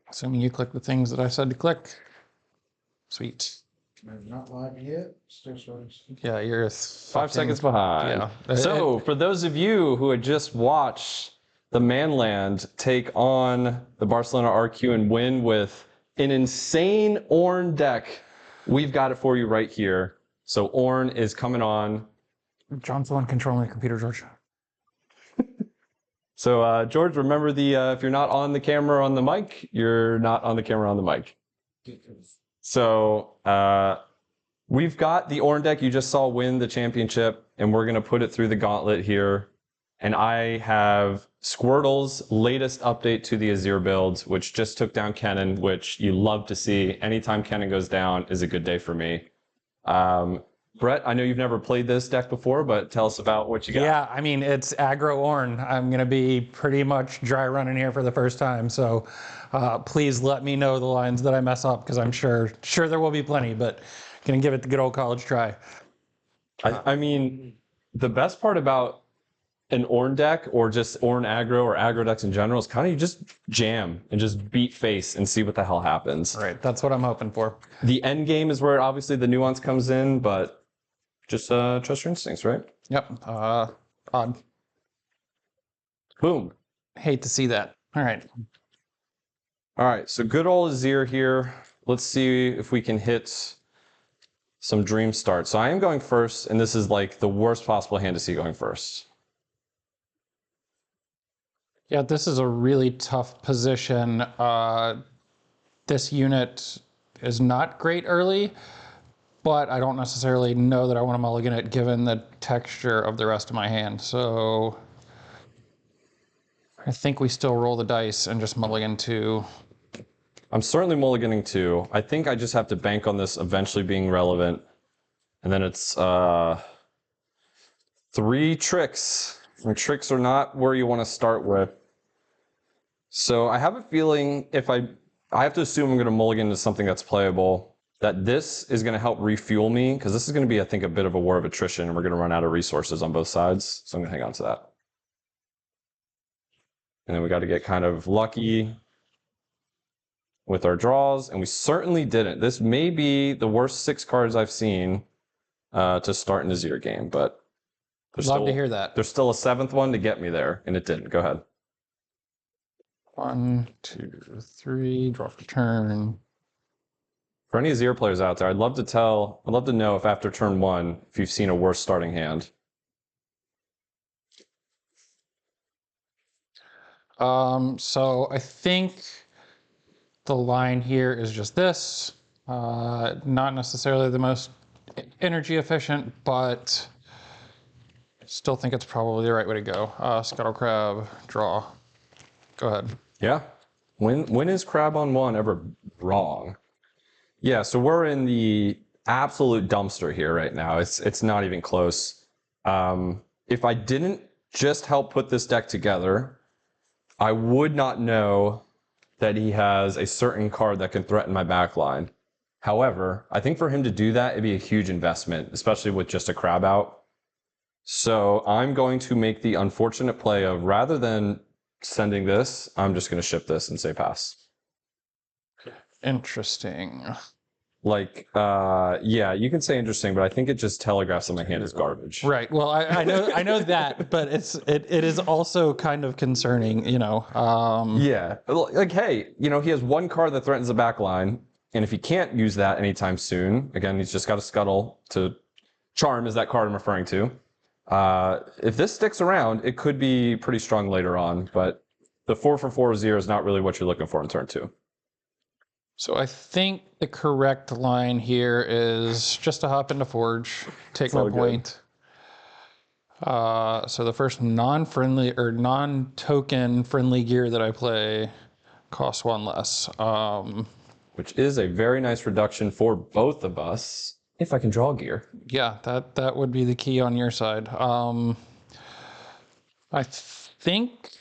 Assuming you click the things that I said to click. Sweet. Not live yet. Still starting. Yeah, you're 5 seconds behind. Yeah. So for those of you who had just watched the Manland take on the Barcelona RQ and win with an insane Ornn deck, we've got it for you right here. So Ornn is coming on. John's the one controlling the computer, George. So George, remember if you're not on the camera on the mic, you're not on the camera on the mic. So we've got the Ornn deck you just saw win the championship, and we're going to put it through the gauntlet here. And I have Squirtle's latest update to the Azir build, which just took down Kennen, which you love to see. Anytime Kennen goes down is a good day for me. Brett, I know you've never played this deck before, but tell us about what you got. Yeah, I mean, it's aggro Ornn. I'm going to be pretty much dry running here for the first time. So please let me know the lines that I mess up, because I'm sure there will be plenty, but going to give it the good old college try. I mean, the best part about an Ornn deck, or just Ornn aggro or aggro decks in general, is kind of you just jam and just beat face and see what the hell happens. Right, that's what I'm hoping for. The end game is where obviously the nuance comes in, but just trust your instincts, right? Yep. Odd. Boom. Hate to see that. All right. All right, so good old Azir here. Let's see if we can hit some dream start. So I am going first, and this is like the worst possible hand to see going first. Yeah, this is a really tough position. This unit is not great early, but I don't necessarily know that I want to mulligan it given the texture of the rest of my hand. So I think we still roll the dice and just mulligan 2. I'm certainly mulliganing 2. I think I just have to bank on this eventually being relevant. And then it's 3 tricks. And tricks are not where you want to start with. So I have a feeling if I have to assume I'm going to mulligan to something that's playable, that this is going to help refuel me, because this is going to be, I think, a bit of a war of attrition, and we're going to run out of resources on both sides. So I'm going to hang on to that. And then we got to get kind of lucky with our draws, and we certainly didn't. This may be the worst 6 cards I've seen to start an Azir game, but Love to hear that. There's still a 7th one to get me there, and it didn't. Go ahead. 1, 2, 3, draw for turn. For any Azir players out there, I'd love to know if after turn 1, if you've seen a worse starting hand. So I think the line here is just this. Not necessarily the most energy efficient, but still think it's probably the right way to go. Scuttle Crab, draw. Go ahead. Yeah. When is crab on 1 ever wrong? Yeah, so we're in the absolute dumpster here right now. It's not even close. If I didn't just help put this deck together, I would not know that he has a certain card that can threaten my backline. However, I think for him to do that, it'd be a huge investment, especially with just a crab out. So I'm going to make the unfortunate play of, rather than sending this, I'm just going to ship this and say pass. Interesting. Like, yeah, you can say interesting, but I think it just telegraphs that my hand is garbage. Right. Well, I know that, but it is also kind of concerning, you know. Yeah. Like, hey, you know, he has 1 card that threatens the back line, and if he can't use that anytime soon, again, he's just got a scuttle to charm is that card I'm referring to. If this sticks around, it could be pretty strong later on, but the 4/4 Azir is not really what you're looking for in turn 2. So I think the correct line here is just to hop into Forge, take my point. So the first non-friendly or non-token friendly gear that I play costs 1 less. Which is a very nice reduction for both of us, if I can draw gear. Yeah, that would be the key on your side. I think...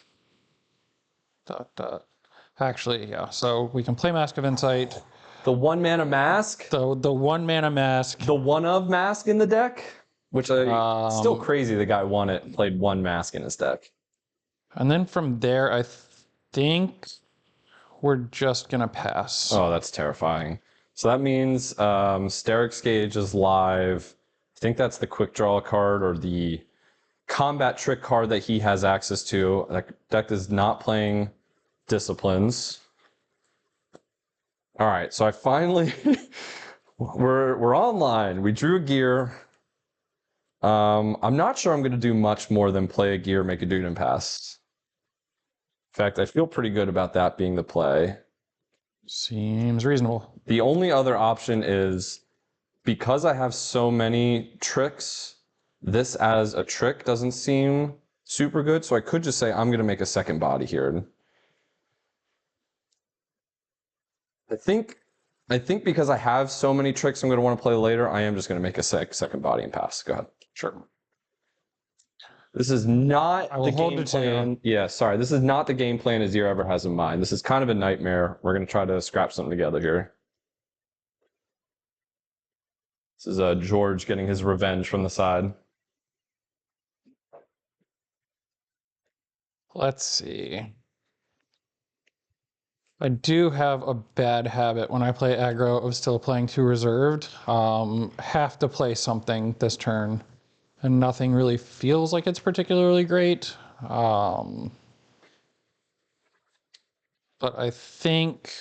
Actually, yeah. So we can play Mask of Insight. The 1-mana mask? The 1-mana mask. The 1 of mask in the deck? Which still crazy the guy won it and played 1 mask in his deck. And then from there, I think we're just gonna pass. Oh, that's terrifying. So that means Steric's Gauge is live. I think that's the quick draw card or the combat trick card that he has access to. That deck is not playing Disciplines. All right, so I finally we're online. We drew a gear. I'm not sure I'm going to do much more than play a gear, make a dude, and pass. In fact, I feel pretty good about that being the play. Seems reasonable. The only other option is, because I have so many tricks, this as a trick doesn't seem super good. So I could just say I'm going to make a second body here. I think because I have so many tricks I'm going to want to play later, I am just going to make a second body and pass. Go ahead. Sure. This is not I will the hold game it to you. plan. Yeah, sorry. This is not the game plan Azir ever has in mind. This is kind of a nightmare. We're going to try to scrap something together here. This is George getting his revenge from the side. Let's see. I do have a bad habit when I play aggro of still playing too reserved. Have to play something this turn, and nothing really feels like it's particularly great. But I think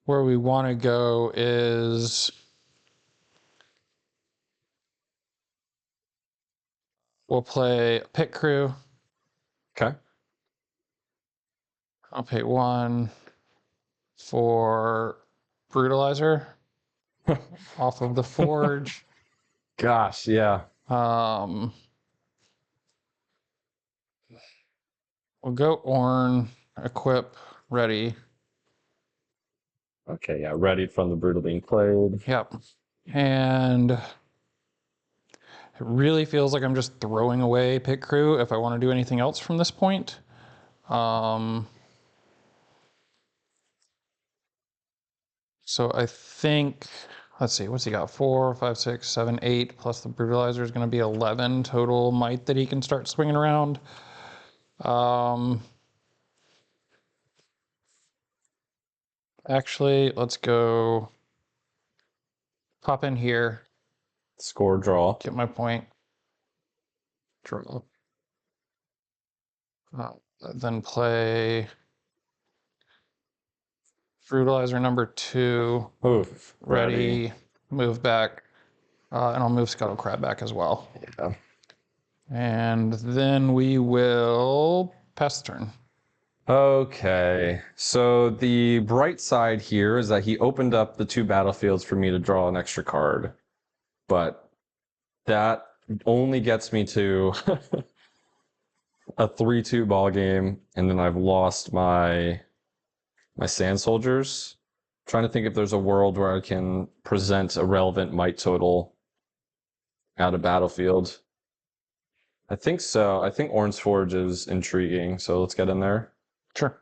where we want to go is we'll play Pit Crew. Okay. I'll pay 1 for Brutalizer off of the Forge. Gosh, yeah. We'll go Ornn, equip, ready. Okay, yeah. Ready from the brutal being played. Yep. And it really feels like I'm just throwing away Pit Crew if I want to do anything else from this point. So I think, let's see, what's he got? 4, 5, 6, 7, 8, plus the Brutalizer is going to be 11 total might that he can start swinging around. Actually, let's go pop in here, Score, draw. get my point, draw. Then play Brutalizer number 2, Oof. ready, move back, and I'll move Scuttle Crab back as well. Yeah. And then we will pass the turn. Okay, so the bright side here is that he opened up the 2 battlefields for me to draw an extra card, but that only gets me to a 3-2 ball game, and then I've lost my Sand Soldiers. I'm trying to think if there's a world where I can present a relevant might total out of battlefield. I think so. I think Ornn's Forge is intriguing, so let's get in there. Sure.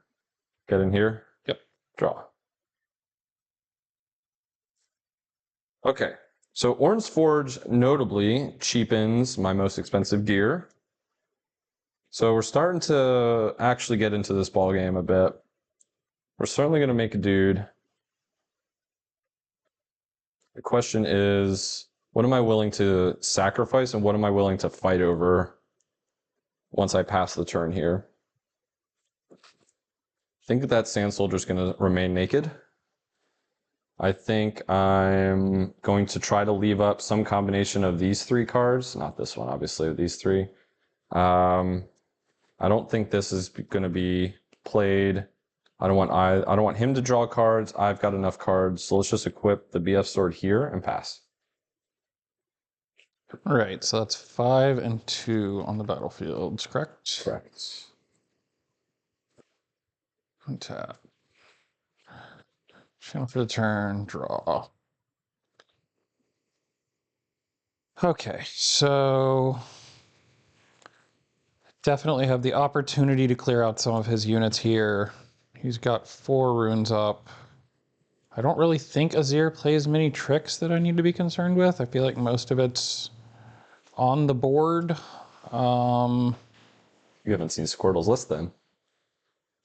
Get in here. Yep. Draw. Okay. So Ornn's Forge notably cheapens my most expensive gear. So we're starting to actually get into this ball game a bit. We're certainly going to make a dude. The question is, what am I willing to sacrifice and what am I willing to fight over once I pass the turn here? I think that Sand Soldier is going to remain naked. I think I'm going to try to leave up some combination of these 3 cards. Not this one, obviously, these 3. I don't think this is going to be played. I don't want him to draw cards. I've got enough cards. So let's just equip the BF sword here and pass. All right, so that's 5 and 2 on the battlefield, correct? Correct. Untap. Channel for the turn, draw. Okay, so definitely have the opportunity to clear out some of his units here. He's got 4 runes up. I don't really think Azir plays many tricks that I need to be concerned with. I feel like most of it's on the board. You haven't seen Squirtle's list then.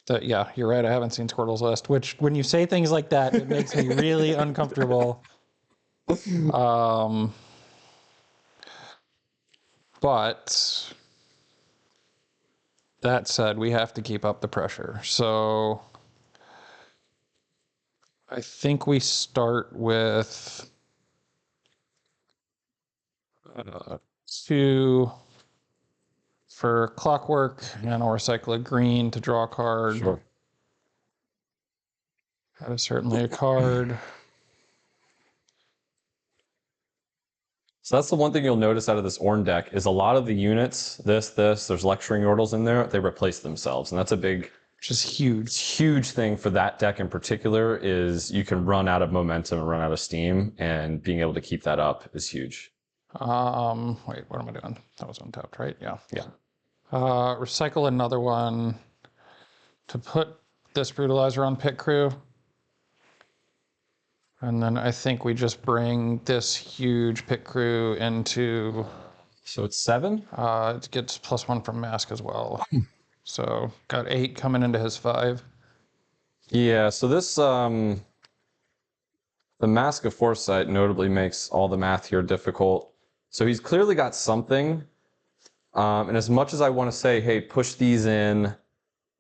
Yeah, you're right. I haven't seen Squirtle's list, which when you say things like that, it makes me really uncomfortable. But that said, we have to keep up the pressure. So I think we start with 2 for Clockwork, and I'll recycle a green to draw a card. Sure. That is certainly a card. So that's the one thing you'll notice out of this Ornn deck is a lot of the units, there's Lecturing Yordles in there, they replace themselves. And that's a big, Which is huge. huge thing for that deck in particular is you can run out of momentum and run out of steam, and being able to keep that up is huge. Wait, what am I doing? That was untapped, right? Yeah. Yeah. Recycle another one to put this Brutalizer on Pit Crew. And then I think we just bring this huge Pit Crew into... So it's 7? it gets +1 from Mask as well. So got 8 coming into his 5. Yeah, so this, the Mask of Foresight notably makes all the math here difficult. So he's clearly got something. And as much as I want to say, hey, push these in,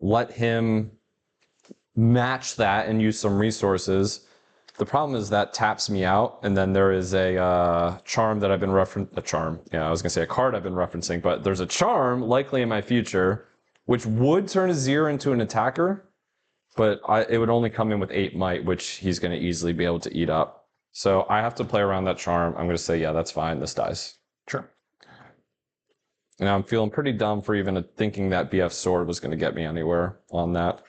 let him match that and use some resources, the problem is that taps me out, and then there is a charm that I've been referencing. A charm, yeah, I was gonna say a card I've been referencing, but there's a charm likely in my future, which would turn Azir into an attacker, but it would only come in with 8 might, which he's gonna easily be able to eat up. So I have to play around that charm. I'm gonna say, yeah, that's fine. This dies. Sure. And I'm feeling pretty dumb for even thinking that BF Sword was gonna get me anywhere on that.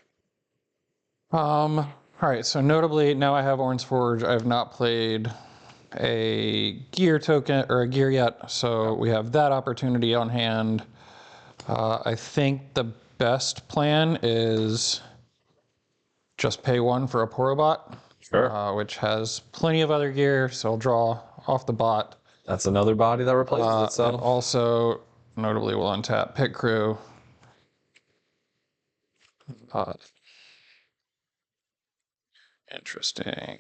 All right, so notably, now I have Ornn's Forge. I have not played a gear token or a gear yet, so we have that opportunity on hand. I think the best plan is just pay 1 for a Porobot, Sure. which has plenty of other gear, so I'll draw off the bot. That's another body that replaces And itself. also, notably, will untap Pit Crew. Interesting.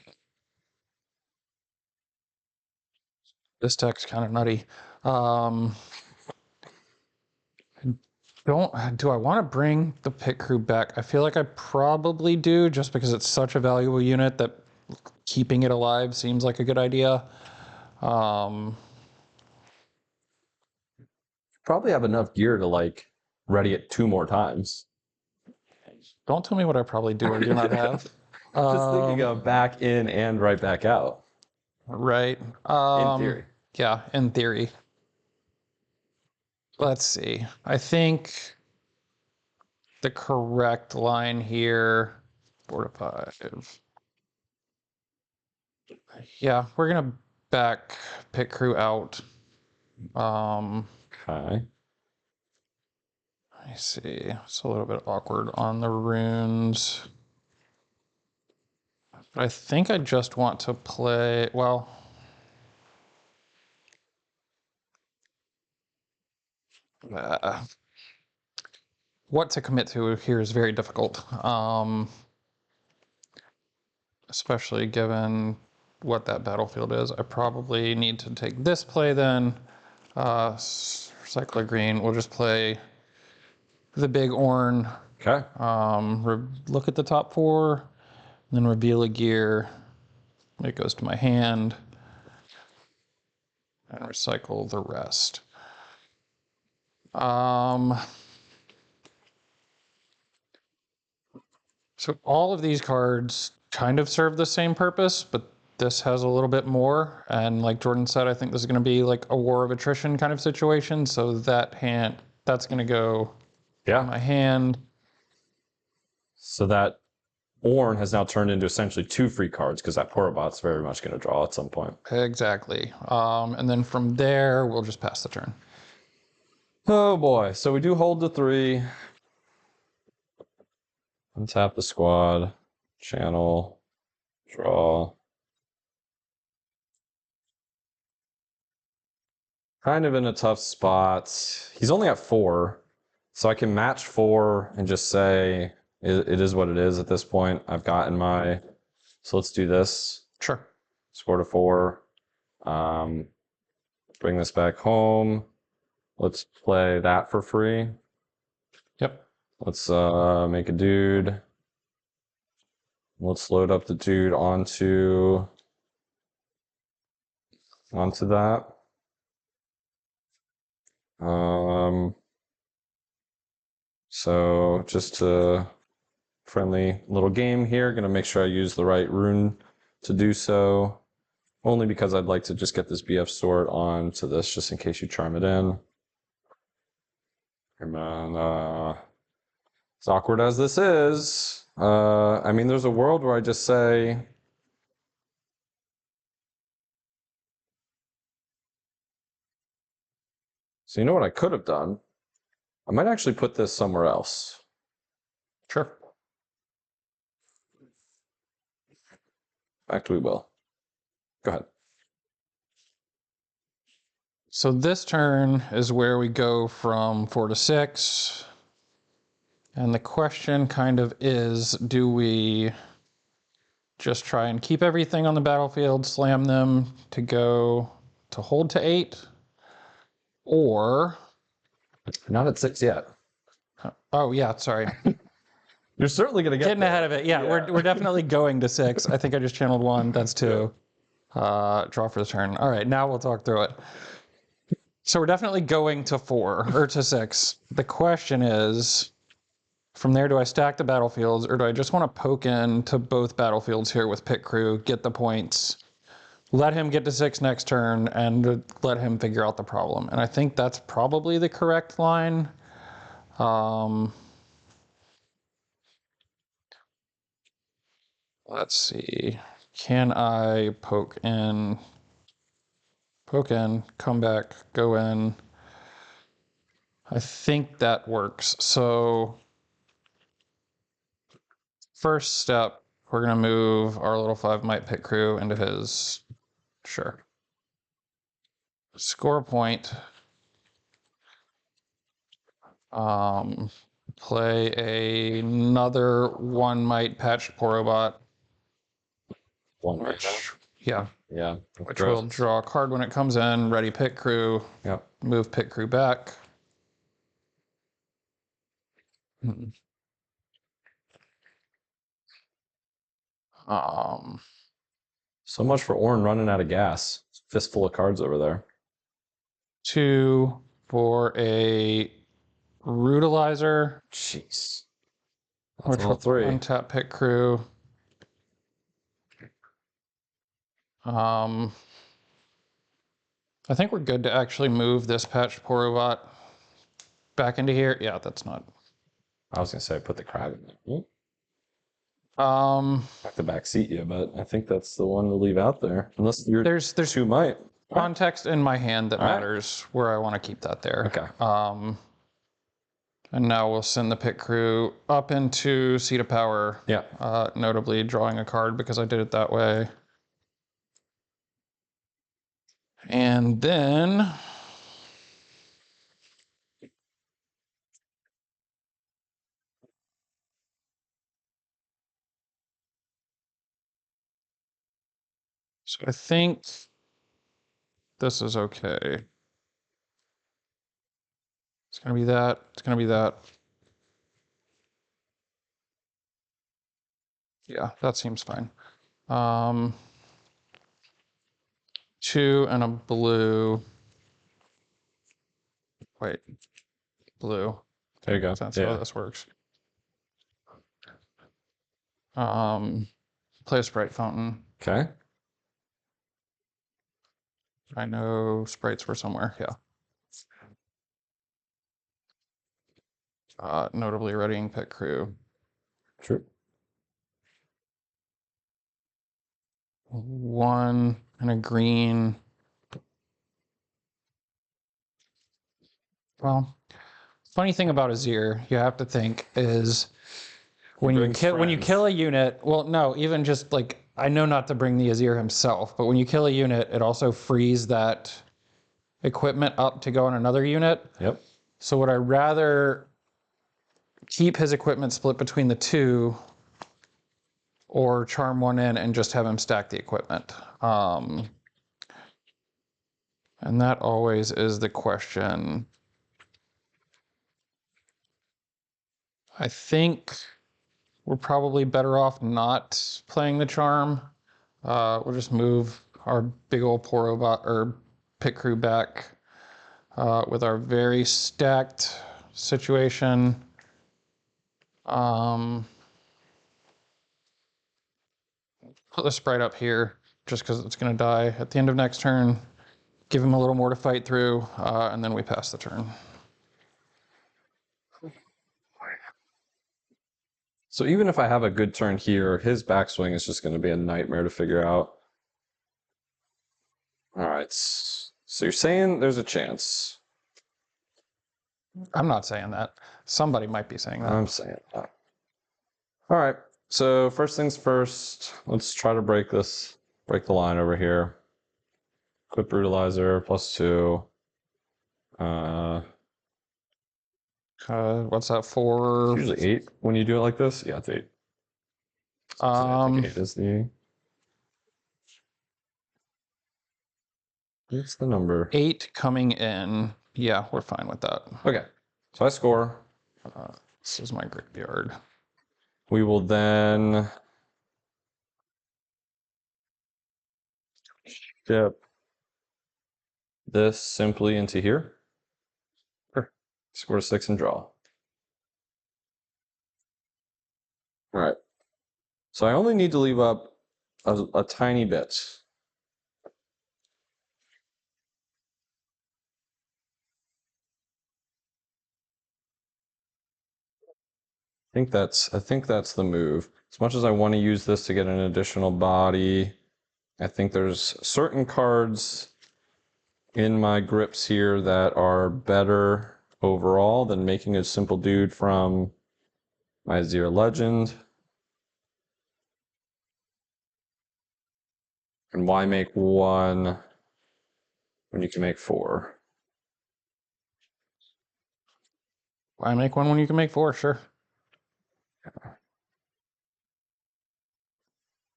This deck's kind of nutty. Do I want to bring the Pit Crew back? I feel like I probably do, just because it's such a valuable unit that keeping it alive seems like a good idea. Probably have enough gear to like ready it 2 more times. Don't tell me what I probably do or do not have. Just thinking of back in and right back out. Right. In theory. Yeah, in theory. Let's see. I think the correct line here, 4 to 5. Yeah, we're gonna back Pit Crew out. Okay. I see. It's a little bit awkward on the runes. But I think I just want to play, well, what to commit to here is very difficult. Especially given what that battlefield is. I probably need to take this play then. Recycler green. We'll just play the big Ornn. Okay. Look at the top 4, then reveal a gear. It goes to my hand. And recycle the rest. So all of these cards kind of serve the same purpose, but this has a little bit more. And like Jordan said, I think this is going to be like a war of attrition kind of situation. So that hand, that's going to go in my hand. So that Ornn has now turned into essentially 2 free cards because that Porobot's very much going to draw at some point. Exactly. And then from there, we'll just pass the turn. Oh boy. So we do hold the 3. Untap the squad. Channel. Draw. Kind of in a tough spot. He's only at 4. So I can match 4 and just say, it is what it is at this point. I've gotten my, so let's do this. Sure. Score to 4. Bring this back home. Let's play that for free. Yep. Let's make a dude. Let's load up the dude onto that. So just a friendly little game here. Gonna make sure I use the right rune to do so. Only because I'd like to just get this BF sword onto this, just in case you charm it in. And then, as awkward as this is, I mean, there's a world where I just say, so you know what I could have done? I might actually put this somewhere else. Sure. In fact, we will. Go ahead. So this turn is where we go from 4 to 6. And the question kind of is, do we just try and keep everything on the battlefield, slam them to go to hold to 8? Or, Not at 6 yet. oh yeah, sorry. You're certainly going to get Getting there. ahead of it. Yeah, we're definitely going to 6. I think I just channeled 1. That's 2. Draw for the turn. All right, now we'll talk through it. So we're definitely going to 4 or to 6. The question is, from there, do I stack the battlefields or do I just want to poke into both battlefields here with Pit Crew, get the points, let him get to 6 next turn, and let him figure out the problem? And I think that's probably the correct line. Let's see. Can I poke in, come back, go in? I think that works. So first step, we're going to move our little 5 might Pit Crew into his. Sure. Score a point. Play another 1 might patched poor robot. One Which, yeah. Yeah. Which will draw a card when it comes in. Ready Pit Crew. Yep. Move Pit Crew back. So much for Ornn running out of gas. Fistful of cards over there. 2 for a Rutilizer. Jeez. Which will 3. untap Pit Crew. I think we're good to actually move this patched poor robot back into here. Yeah, that's not. I was gonna say put the crab in there. Um, Back the back seat you, but I think that's the one to leave out there. Unless you're there's 2 might. context in my hand that All right. matters where I want to keep that there. Okay. And now we'll send the Pit Crew up into Seat of Power. Yeah. Notably drawing a card because I did it that way. And then so I think this is okay. It's gonna be that. It's gonna be that. Yeah, that seems fine. 2 and a blue. Wait, blue. There you go. That's how this works. Play a Sprite Fountain. Okay. I know sprites were somewhere, yeah. Notably readying Pit Crew. True. 1 and a green. Well, funny thing about Azir, you have to think is when you kill a unit. Well, no, even just like I know not to bring the Azir himself, but when you kill a unit, it also frees that equipment up to go on another unit. Yep. So would I rather keep his equipment split between the two, or charm one in and just have him stack the equipment. And that always is the question. I think we're probably better off not playing the charm. We'll just move our big old Porobot or pit crew back with our very stacked situation. Put the sprite up here just because it's going to die at the end of next turn. Give him a little more to fight through, and then we pass the turn. So even if I have a good turn here, his backswing is just going to be a nightmare to figure out. All right. So you're saying there's a chance. I'm not saying that. Somebody might be saying that. I'm saying that. All right. So first things first, let's try to break the line over here. Equip Brutalizer, +2. What's that for? It's usually 8 when you do it like this. Yeah, it's 8. I think 8 is the... What's the number? 8 coming in. Yeah, we're fine with that. Okay. So I score. This is my graveyard. We will then ship this simply into here. Sure. Score 6 and draw. All right. So I only need to leave up a tiny bit. I think that's the move. As much as I want to use this to get an additional body, I think there's certain cards in my grips here that are better overall than making a simple dude from my Azir Legend. And why make 1 when you can make 4? Why make 1 when you can make 4? Sure.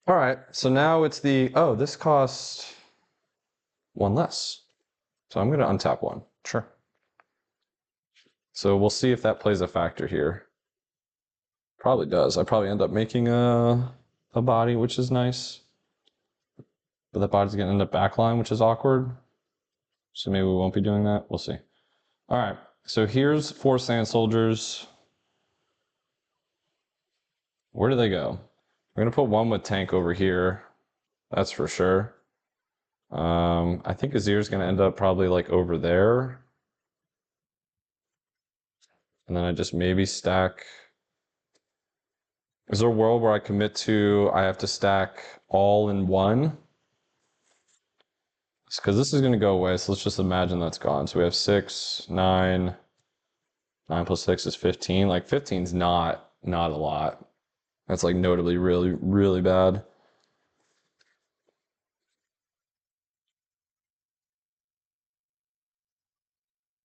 All right, so now it's the, oh, this costs 1 less. So I'm going to untap 1. Sure. So we'll see if that plays a factor here. Probably does. I probably end up making a body, which is nice. But the body's going to end up backline, which is awkward. So maybe we won't be doing that. We'll see. All right, so here's 4 Sand Soldiers. Where do they go? We're going to put 1 with tank over here. That's for sure. I think Azir's going to end up probably like over there. And then I just maybe stack. Is there a world where I commit to, I have to stack all in 1? Because this is going to go away, so let's just imagine that's gone. So we have 6, 9. 9 plus 6 is 15. Like 15's not a lot. That's like notably really, really bad.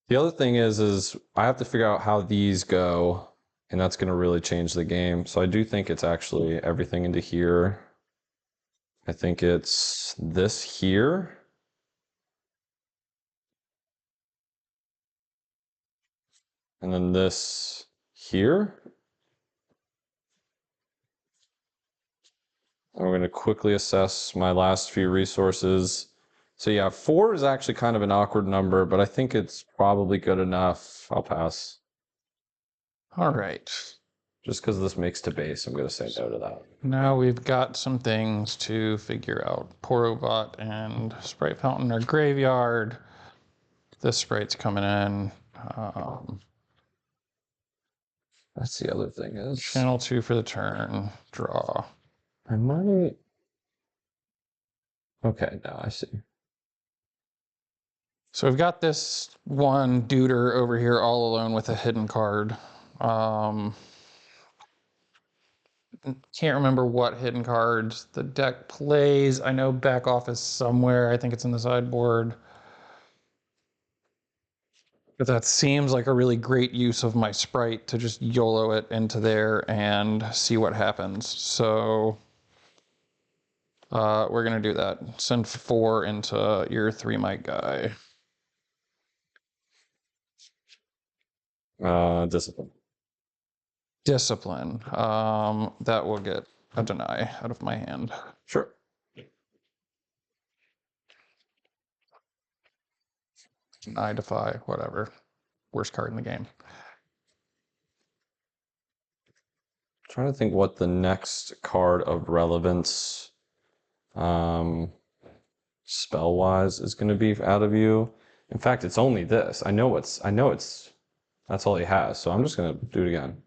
The other thing is I have to figure out how these go, and that's going to really change the game. So I do think it's actually everything into here. I think it's this here. And then this here. And we're going to quickly assess my last few resources. So yeah, 4 is actually kind of an awkward number, but I think it's probably good enough. I'll pass. All right. Just because this makes to base, I'm going to say no to that. Now we've got some things to figure out. Porobot and Sprite Fountain are graveyard. This sprite's coming in. That's the other thing is... Channel 2 for the turn. Draw. I might... Okay, now I see. So we've got this one duder over here all alone with a hidden card. Can't remember what hidden cards the deck plays. I know back office somewhere. I think it's in the sideboard. But that seems like a really great use of my sprite to just YOLO it into there and see what happens. So we're going to do that. Send 4 into your 3 mic guy. Discipline. Discipline. That will get a deny out of my hand. Sure. I defy, whatever. Worst card in the game. Trying to think what the next card of relevance, spell wise, is going to be out of you. In fact, it's only this. I know it's. That's all he has. So I'm just going to do it again.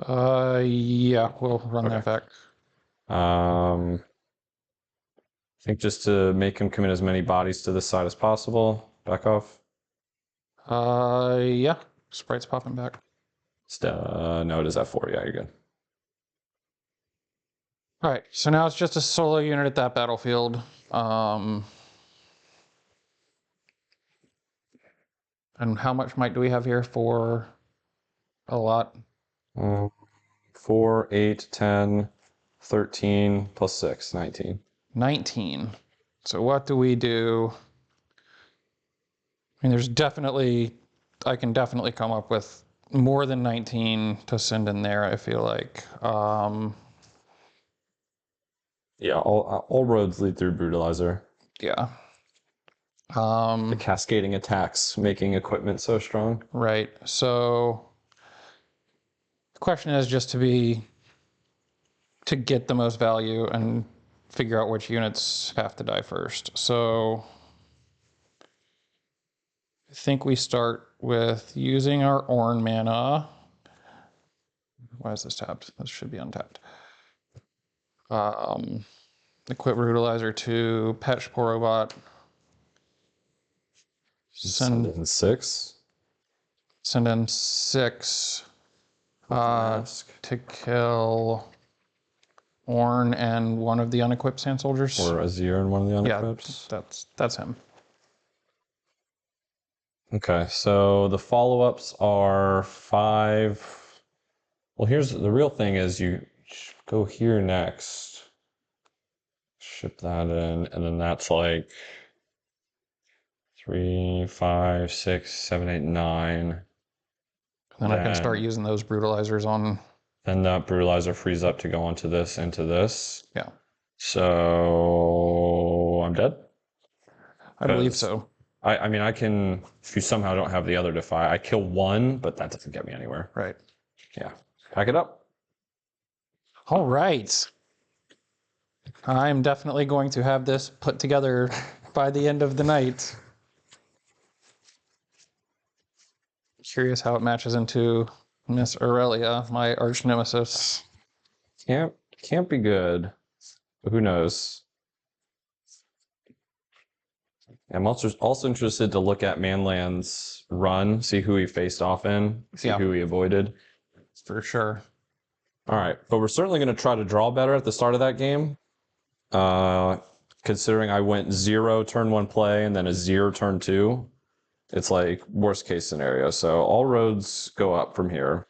Yeah, we'll run that back. I think just to make him commit as many bodies to this side as possible. Back off. Yeah, sprite's popping back. No, it is F4. Yeah, you're good. All right, so now it's just a solo unit at that battlefield. And how much might do we have here for a lot? 4, 8, 10, 13 plus 6, 19. 19. So what do we do? I mean, I can definitely come up with more than 19 to send in there, I feel like. Yeah, all roads lead through Brutalizer. Yeah. The cascading attacks making equipment so strong. Right. So the question is just to get the most value and figure out which units have to die first. So I think we start with using our Ornn mana. Why is this tapped? This should be untapped. Equip Brutalizer to Petch Porobot. Send in 6. Send in 6 to kill Ornn and one of the unequipped Sand Soldiers. Or Azir and one of the unequipped. Yeah, that's him. Okay, so the follow-ups are 5. Well, here's the real thing is you go here next. Ship that in, and then that's like 3, 5, 6, 7, 8, 9. Then I can start using those brutalizers on. Then that brutalizer frees up to go onto this, into this. Yeah. So I'm dead? I believe so. I mean, I can, if you somehow don't have the other defy, I kill 1, but that doesn't get me anywhere. Right. Yeah. Pack it up. All right. I'm definitely going to have this put together by the end of the night. Curious how it matches into Miss Aurelia, my arch nemesis. Can't be good, but who knows? I'm also interested to look at Manland's run, see who he faced off in, see who he avoided. For sure. All right, but we're certainly going to try to draw better at the start of that game. Considering I went 0 turn 1 play and then a 0 turn 2, it's like worst case scenario. So all roads go up from here.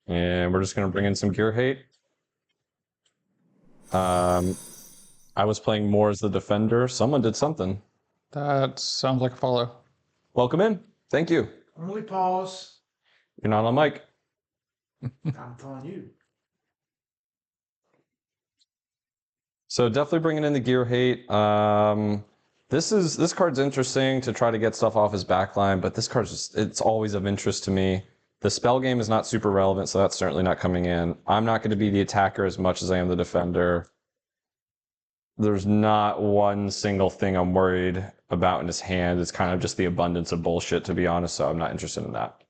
And we're just going to bring in some gear hate. I was playing more as the defender. Someone did something. That sounds like a follow. Welcome in. Thank you. Only pause. You're not on mic. I'm telling you. So definitely bringing in the gear hate. This card's interesting to try to get stuff off his backline, but this card's it's always of interest to me. The spell game is not super relevant, so that's certainly not coming in. I'm not going to be the attacker as much as I am the defender. There's not one single thing I'm worried about in his hand. It's kind of just the abundance of bullshit, to be honest, so I'm not interested in that.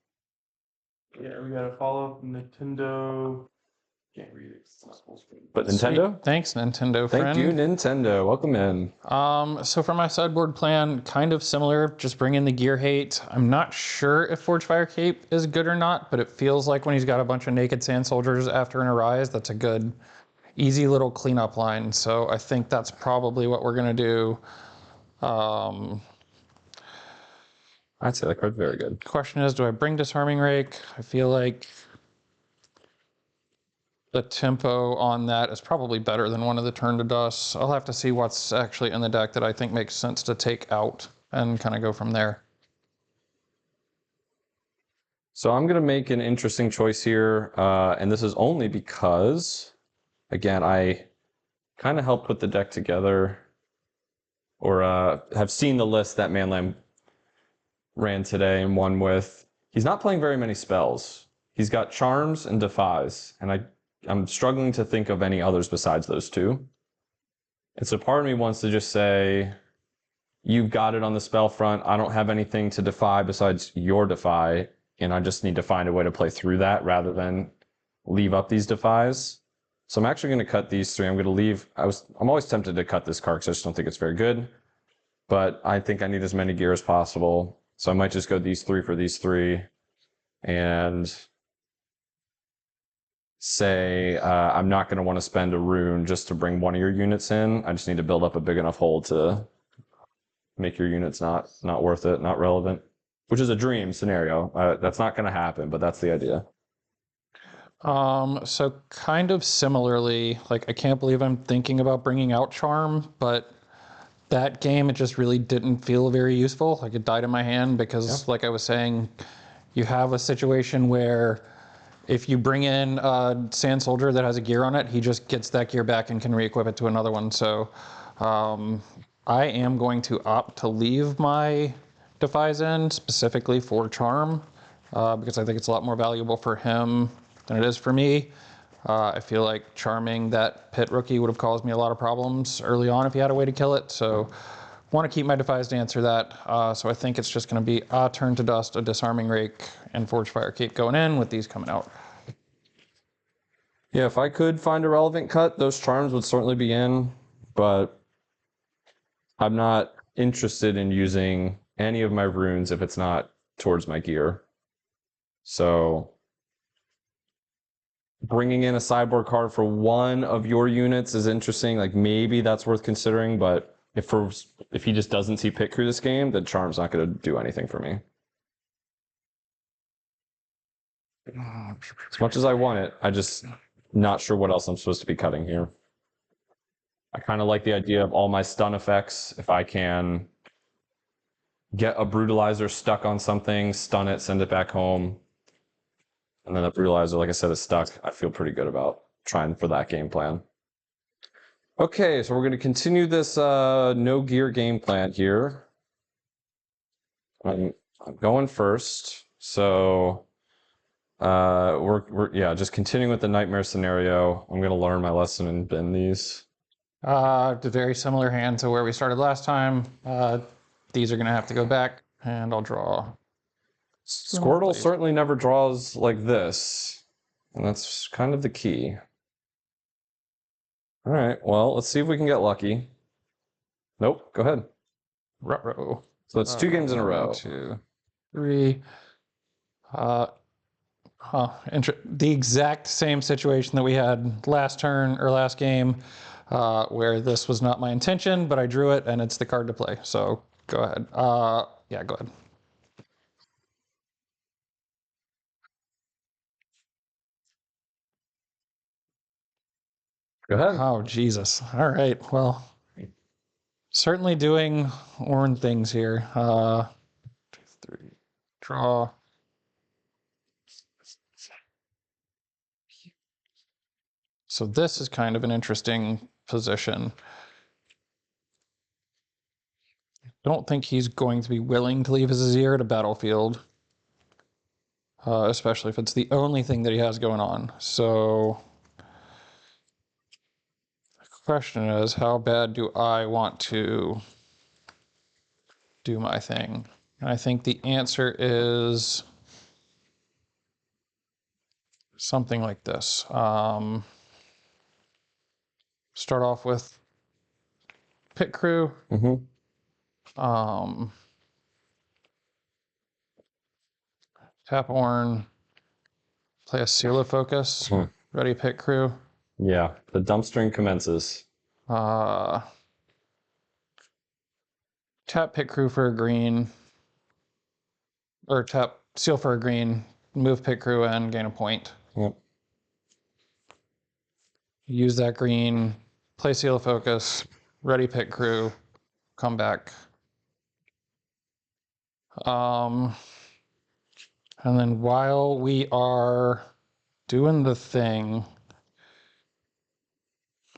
Yeah, we got a follow-up from Nintendo. Can't read it. But Nintendo? Sweet. Thanks, Nintendo friend. Thank you, Nintendo. Welcome in. So for my sideboard plan, kind of similar, just bring in the gear hate. I'm not sure if Forge Fire Cape is good or not, but it feels like when he's got a bunch of naked Sand Soldiers after an Arise, that's a good, easy little cleanup line. So I think that's probably what we're gonna do. I'd say that card's very good. Question is, do I bring Disarming Rake? I feel like the tempo on that is probably better than one of the Turn to Dust. I'll have to see what's actually in the deck that I think makes sense to take out and kind of go from there. So I'm going to make an interesting choice here, and this is only because, again, I kind of helped put the deck together, or have seen the list that Manlam ran today and won with. He's not playing very many spells. He's got Charms and Defies, and I'm struggling to think of any others besides those two. And so part of me wants to just say, you've got it on the spell front. I don't have anything to defy besides your Defy, and I just need to find a way to play through that rather than leave up these Defies. So I'm actually going to cut these three. I'm going to leave. I'm always tempted to cut this card because I just don't think it's very good. But I think I need as many gear as possible. So I might just go these three for these three. And say I'm not going to want to spend a rune just to bring one of your units in. I just need to build up a big enough hole to make your units not worth it, not relevant. Which is a dream scenario. That's not going to happen, but that's the idea. So kind of similarly, like I can't believe I'm thinking about bringing out Charm, but that game, it just really didn't feel very useful. Like it died in my hand because, like I was saying, you have a situation where if you bring in a Sand Soldier that has a gear on it, he just gets that gear back and can re-equip it to another one. So I am going to opt to leave my Defies in specifically for Charm because I think it's a lot more valuable for him than it is for me. I feel like charming that pit rookie would have caused me a lot of problems early on if he had a way to kill it. So want to keep my Defies to answer that. So I think it's just going to be a Turn to Dust, a Disarming Rake, and Forge Fire Cape going in with these coming out. Yeah, if I could find a relevant cut, those Charms would certainly be in, but I'm not interested in using any of my runes if it's not towards my gear. So bringing in a sideboard card for one of your units is interesting. Like maybe that's worth considering, but if he just doesn't see Pit Crew this game, then Charm's not going to do anything for me. As much as I want it, I just not sure what else I'm supposed to be cutting here. I kind of like the idea of all my stun effects. If I can get a brutalizer stuck on something, stun it, send it back home, and then the brutalizer, like I said, is stuck, I feel pretty good about trying for that game plan. Okay, so we're going to continue this no gear game plan here. I'm going first. So we're just continuing with the nightmare scenario. I'm going to learn my lesson and bin these. The very similar hand to where we started last time. These are going to have to go back, and I'll draw. Squirtle certainly never draws like this, and that's kind of the key. All right, well, let's see if we can get lucky. Nope, go ahead. Ruh-roh. So it's 2 games in a row. 1, 2, 3. The exact same situation that we had last turn or last game, where this was not my intention, but I drew it and it's the card to play. So go ahead. Yeah, go ahead. Go ahead. Oh, Jesus. All right. Well, certainly doing Ornn things here. 2, 3. Draw. So this is kind of an interesting position. Don't think he's going to be willing to leave his Azir at a battlefield, especially if it's the only thing that he has going on. So the question is, how bad do I want to do my thing? And I think the answer is something like this. Start off with Pit Crew. Mm-hmm. Tap Ornn. Play a Seal of Focus. Ready Pit Crew. Yeah, the dumpstering commences. tap pit crew for a green, or tap seal for a green, move pit crew and gain a point. Yep. Use that green, play seal of focus, ready pit crew, come back. And then while we are doing the thing,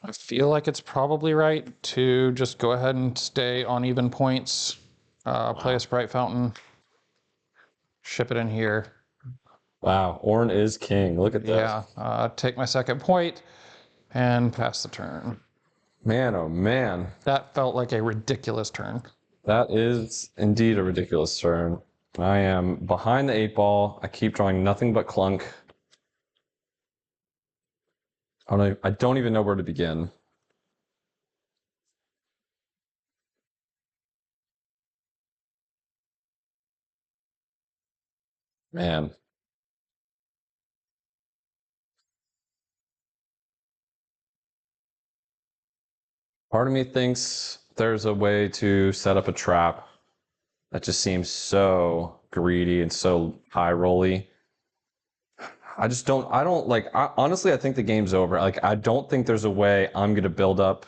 I feel like it's probably right to just go ahead and stay on even points, play a Sprite Fountain, ship it in here. Wow, Ornn is king. Look at this. Yeah, take my second point and pass the turn. Man, oh man. That felt like a ridiculous turn. That is indeed a ridiculous turn. I am behind the 8-ball. I keep drawing nothing but clunk. I don't even know where to begin. Man. Part of me thinks there's a way to set up a trap that just seems so greedy and so high rolly. I don't like, honestly, I think the game's over. Like, I don't think there's a way I'm going to build up.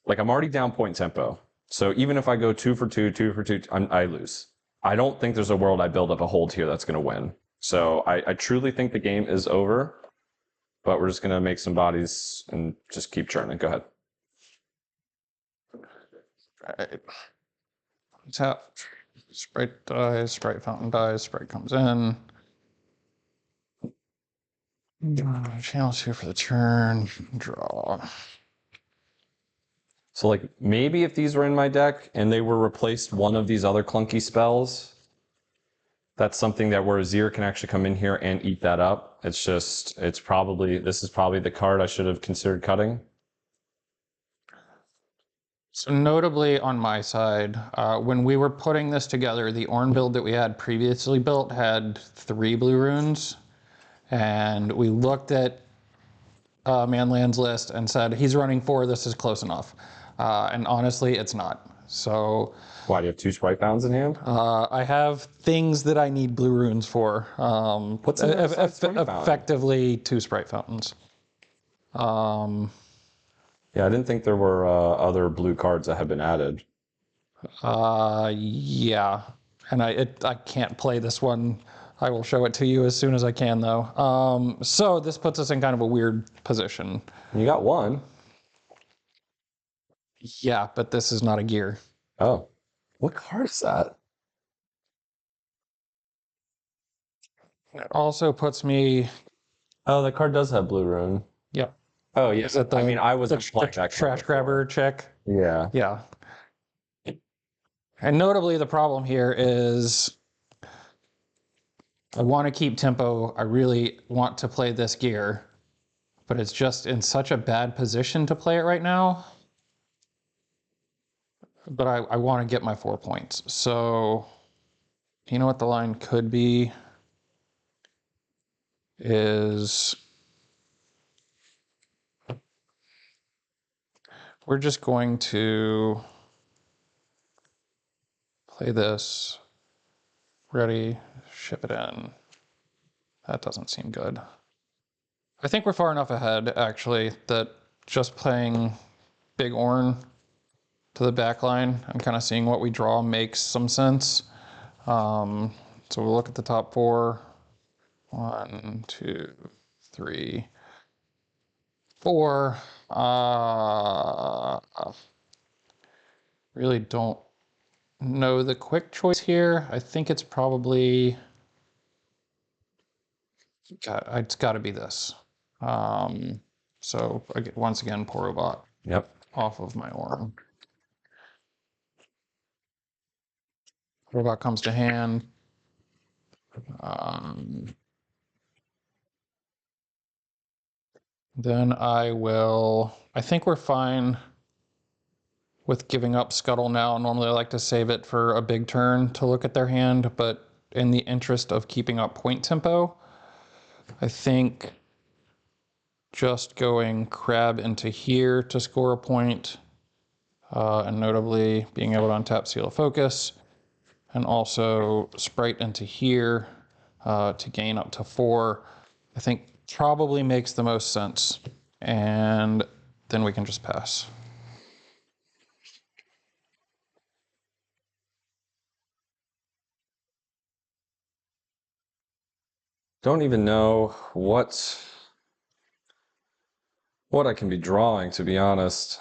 Like, I'm already down point tempo. So even if I go 2 for 2, 2 for 2, I lose. I don't think there's a world I build up a hold here that's going to win. So I truly think the game is over, but we're just going to make some bodies and just keep churning. Go ahead. Right. Tap. Sprite dies, Sprite Fountain dies, Sprite comes in. Channel 2 for the turn. Draw. So like maybe if these were in my deck and they were replaced one of these other clunky spells, that's something that where Azir can actually come in here and eat that up. It's just, this is probably the card I should have considered cutting. So notably on my side, when we were putting this together, the Ornn build that we had previously built had 3 blue runes. And we looked at Manland's list and said, he's running 4, this is close enough. And honestly, it's not. So Why, do you have 2 Sprite Fountains in hand? I have things that I need blue runes for. What's in there besides Sprite Fountain? Effectively 2 Sprite Fountains. Yeah, I didn't think there were other blue cards that had been added. Yeah, and I can't play this one. I will show it to you as soon as I can, though. So this puts us in kind of a weird position. You got 1. Yeah, but this is not a gear. Oh, what card is that? It also puts me. Oh, that card does have blue rune. Yep. Oh, yes. Is it I mean, I was the playing that card trash before. grabber check? Yeah. Yeah. And notably, the problem here is I want to keep tempo. I really want to play this gear, but it's just in such a bad position to play it right now. But I want to get my 4 points. So, you know what the line could be? Is we're just going to play this. Ready, ship it in. That doesn't seem good. I think we're far enough ahead, actually, that just playing big Ornn to the back line and kind of seeing what we draw makes some sense. So we'll look at the top 4. 1, 2, 3, 4. Really don't know the quick choice here. I think it's probably it's got to be this. So once again, poor robot. Yep. Off of my Ornn. Robot comes to hand. Then I think we're fine with giving up Scuttle now. Normally I like to save it for a big turn to look at their hand, but in the interest of keeping up point tempo, I think just going crab into here to score a point and notably being able to untap Seal of Focus, and also Sprite into here to gain up to 4, I think probably makes the most sense. And then we can just pass. Don't even know what I can be drawing, to be honest,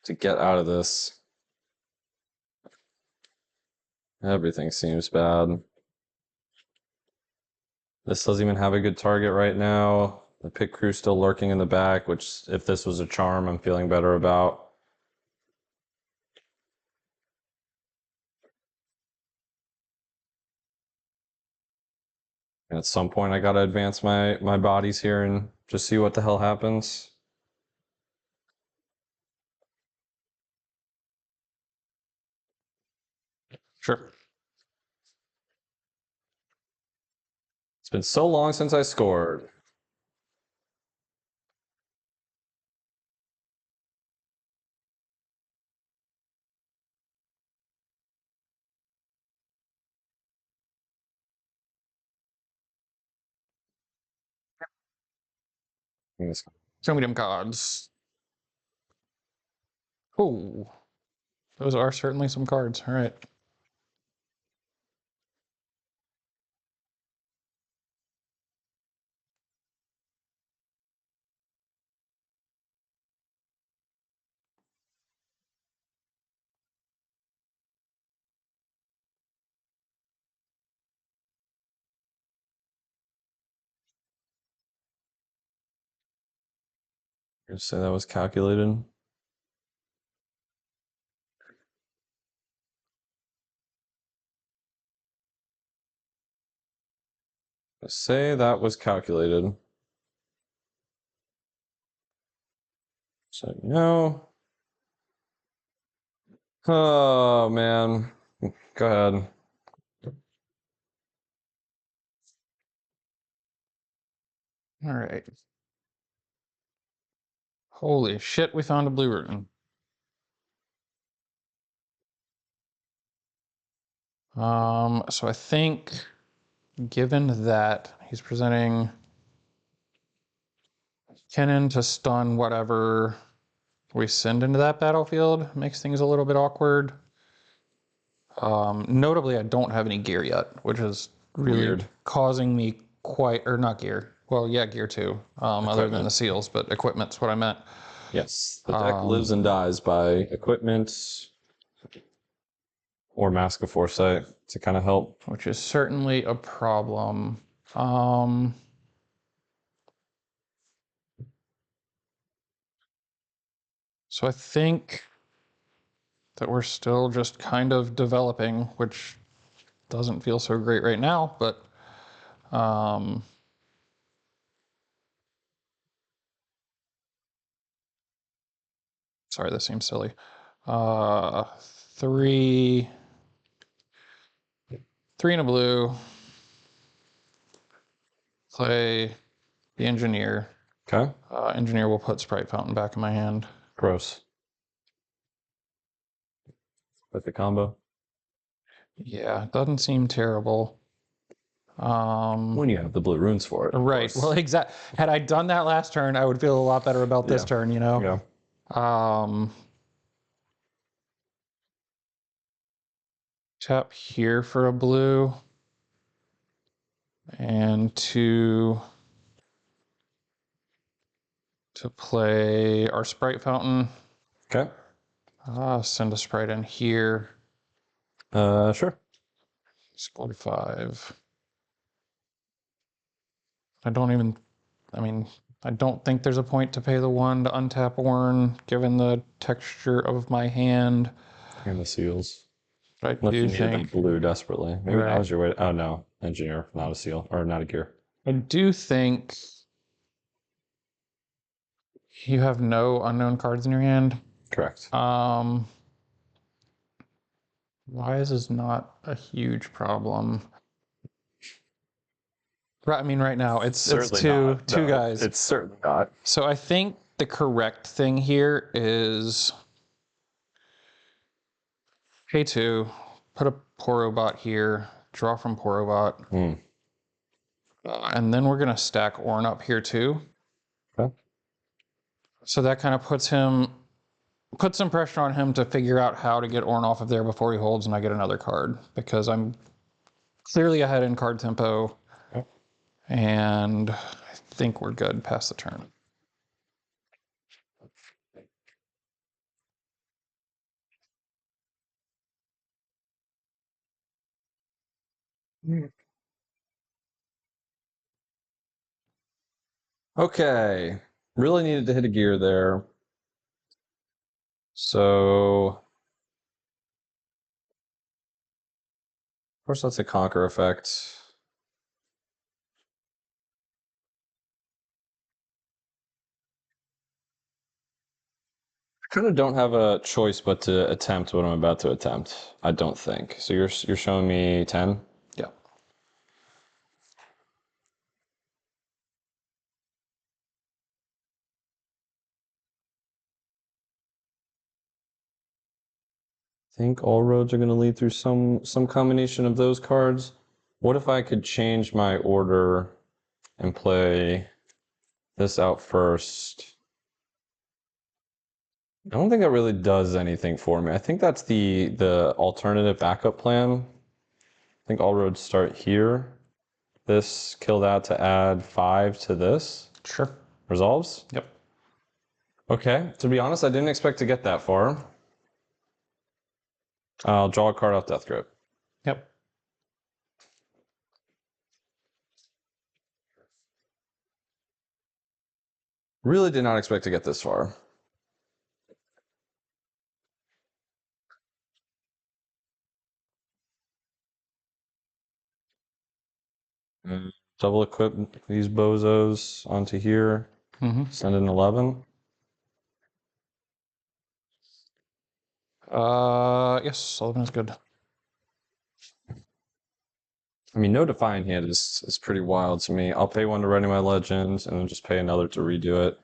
to get out of this. Everything seems bad. This doesn't even have a good target right now. The pit crew still lurking in the back, which if this was a charm, I'm feeling better about. And at some point I gotta advance my bodies here and just see what the hell happens. Sure. It's been so long since I scored. Show me them cards. Oh, those are certainly some cards. All right. You'd say that was calculated. Say that was calculated. So no. Oh man. Go ahead. All right. Holy shit, we found a blue rune. So I think given that he's presenting Kennen to stun whatever we send into that battlefield, makes things a little bit awkward. Notably, I don't have any gear yet, which is really Weird. causing me or not gear. Well, yeah, gear too, other than the seals, but equipment's what I meant. Yes. The deck lives and dies by equipment or Mask of Foresight to kind of help. Which is certainly a problem. So I think that we're still just kind of developing, which doesn't feel so great right now, but sorry, this seems silly. 3 in a blue. Play the engineer. Okay. Engineer will put Sprite Fountain back in my hand. Gross. With the combo. Yeah, it doesn't seem terrible. When you have the blue runes for it. Right. Well, exactly. Had I done that last turn, I would feel a lot better about this turn, you know? Yeah. Tap here for a blue. And to play our Sprite Fountain. Okay. Send a Sprite in here. Sure. Score 5. I don't think there's a point to pay the 1 to untap Ornn, given the texture of my hand. And the seals. But I Unless do you needed think them blue desperately. Maybe Right. that was your way. Oh no. Engineer, not a seal. Or not a gear. I do think you have no unknown cards in your hand. Correct. Why is this not a huge problem? Right, I mean, right now it's two guys. It's certainly not. So I think the correct thing here is K2, put a Porobot here, draw from Porobot. And then we're going to stack Ornn up here too. Okay. So that kind of puts some pressure on him to figure out how to get Ornn off of there before he holds and I get another card, because I'm clearly ahead in card tempo. Okay. And I think we're good past the turn. Okay, really needed to hit a gear there. So, of course, that's a conquer effect. I kind of don't have a choice but to attempt what I'm about to attempt. I don't think. So you're showing me 10? Yeah. I think all roads are going to lead through some combination of those cards. What if I could change my order and play this out first? I don't think that really does anything for me. I think that's the alternative backup plan. I think all roads start here. This, kill that to add 5 to this. Sure. Resolves? Yep. Okay, to be honest, I didn't expect to get that far. I'll draw a card off Death Grip. Yep. Really did not expect to get this far. Double equip these bozos onto here. Send an 11. Yes, 11 is good. I mean, no Defiant Hand is pretty wild to me. I'll pay 1 to ready my legend, and then just pay another to redo it.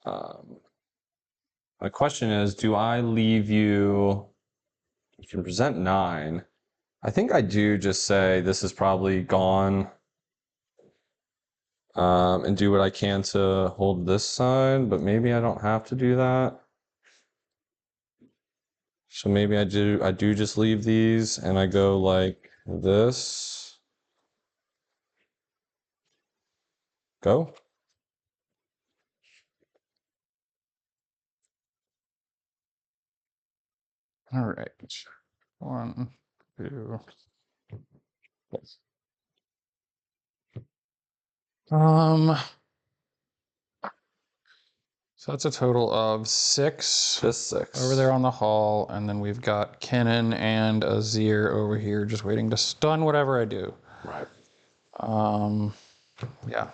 My question is, do I leave you... You can present 9. I think I do just say this is probably gone. And do what I can to hold this side, but maybe I don't have to do that. So maybe I do just leave these and I go like this. Go. All right. 1, 2. Yes. So that's a total of 6. Just 6. Over there on the hall, and then we've got Kennen and Azir over here just waiting to stun whatever I do. Right. Yeah.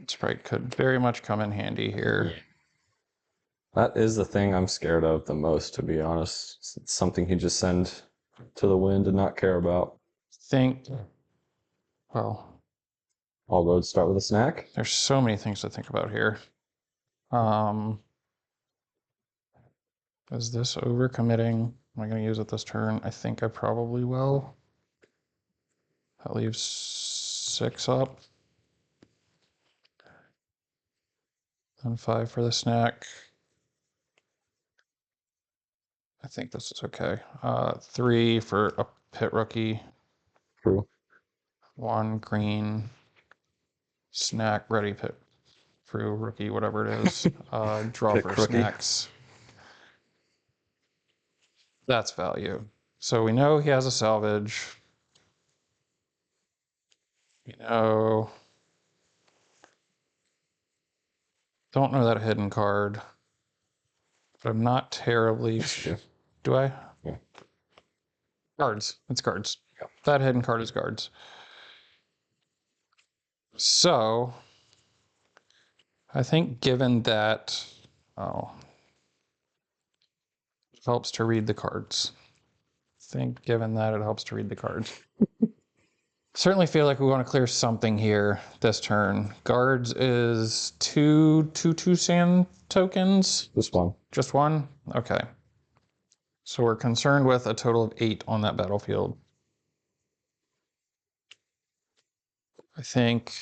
Sprite could very much come in handy here. That is the thing I'm scared of the most, to be honest. It's something he just send to the wind and not care about. Well, All roads start with a snack. there's so many things to think about here. Is this overcommitting? Am I going to use it this turn? I think I probably will. That leaves 6 up. And 5 for the snack. I think this is okay. 3 for a pit rookie. True. 1 green. Snack ready pit through rookie, whatever it is. Draw Pick for rookie. snacks. That's value. So we know he has a salvage. You know, don't know that hidden card, but I'm not terribly. Do I? Yeah. Guards. It's guards. Yeah. That hidden card is guards. So I think given that, it helps to read the cards. I think given that it helps to read the cards. certainly feel like we want to clear something here this turn. Guards is two sand tokens. This one. Just one? Okay. So we're concerned with a total of 8 on that battlefield. I think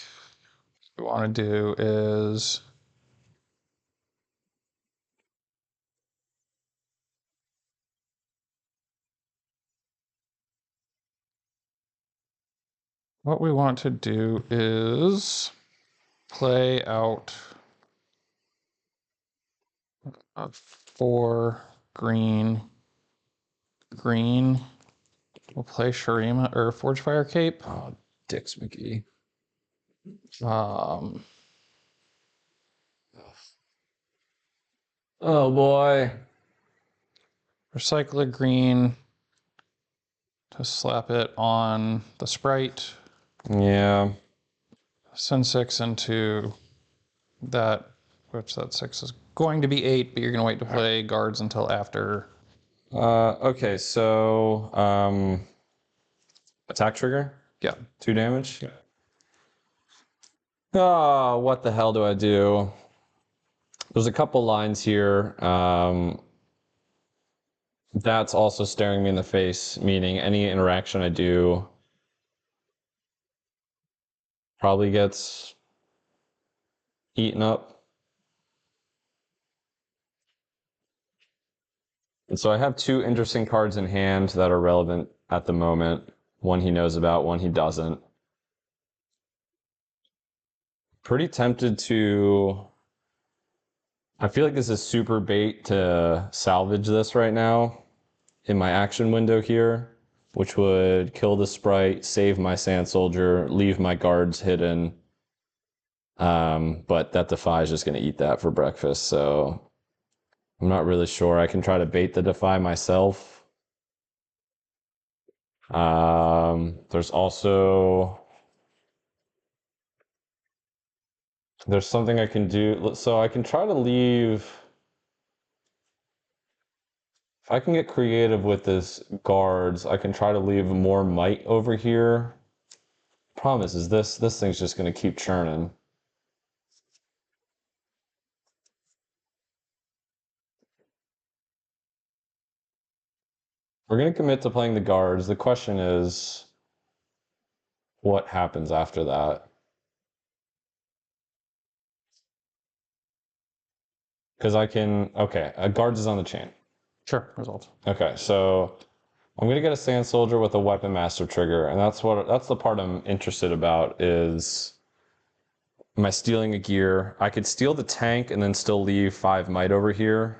what we want to do is play out a 4 green. We'll play Shurima or Forge Fire Cape. Oh, Dix McGee. Oh boy. Recycle a green to slap it on the sprite. Yeah. Send 6 into that, which that 6 is going to be 8, but you're going to wait to play guards until after. Okay, so attack trigger, Yeah. 2 damage. Yeah. Oh, what the hell do I do? There's a couple lines here. That's also staring me in the face, meaning any interaction I do probably gets eaten up. And so I have 2 interesting cards in hand that are relevant at the moment. One he knows about, one he doesn't. Pretty tempted to... I feel like this is super bait to salvage this right now in my action window here, which would kill the sprite, save my sand soldier, leave my guards hidden. But that Defy is just going to eat that for breakfast, so I'm not really sure. I can try to bait the Defy myself. There's something I can do. So I can try to leave. If I can get creative with this guards, I can try to leave more might over here. Problem is this thing's just going to keep churning. We're going to commit to playing the guards. The question is, what happens after that? Because I can, okay, guards is on the chain. Sure, result. Okay, so I'm gonna get a sand soldier with a weapon master trigger, and that's the part I'm interested about is, am I stealing a gear? I could steal the tank and then still leave 5 might over here.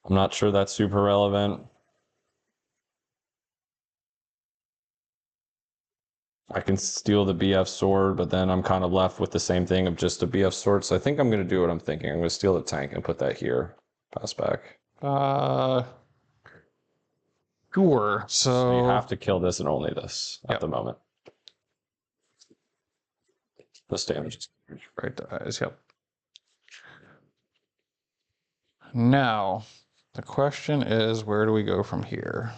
I'm not sure that's super relevant. I can steal the BF sword, but then I'm kind of left with the same thing of just a BF sword. So I think I'm going to do what I'm thinking. I'm going to steal the tank and put that here. Pass back. Sure. So you have to kill this and only this at the moment. This damage is right dies, yep. Now, the question is, where do we go from here?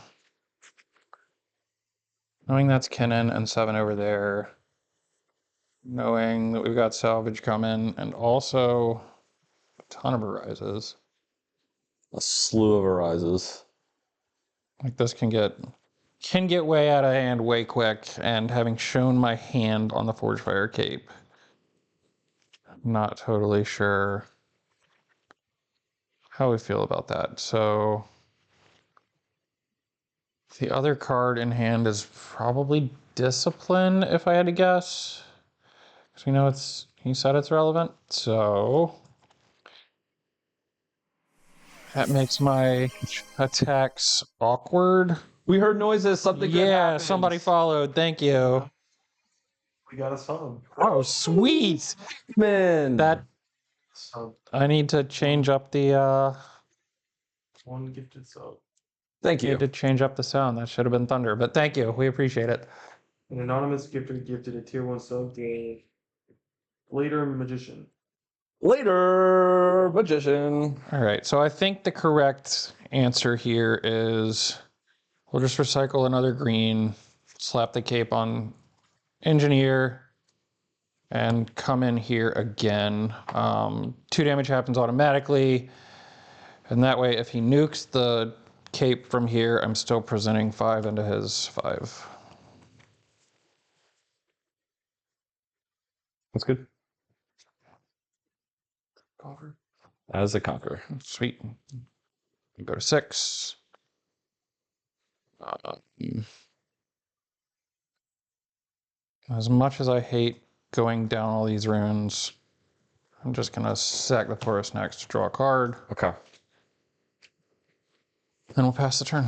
Knowing that's Kennen and 7 over there, knowing that we've got salvage coming, and also a ton of arises. a slew of arises. Like this can get way out of hand way quick, and having shown my hand on the Forge Fire Cape, I'm not totally sure how we feel about that. So the other card in hand is probably Discipline, if I had to guess. Because we know he said it's relevant. So that makes my attacks awkward. We heard noises. Something good happened. Somebody followed. Thank you. We got a sub. Oh, sweet. Man. Sub. I need to change up the 1 gifted sub. Thank you. need to change up the sound. That should have been thunder, but thank you. We appreciate it. An anonymous gifter gifted a tier 1 sub to Later Magician. Later, magician. All right, so I think the correct answer here is we'll just recycle another green slap the cape on Engineer, and come in here again. 2 damage happens automatically, and that way if he nukes the cape from here, I'm still presenting 5 into his 5. That's good. Conquer. As a conqueror. Sweet. Go to 6. As much as I hate going down all these runes, I'm just gonna sack the forest next to draw a card. Okay. Then we'll pass the turn.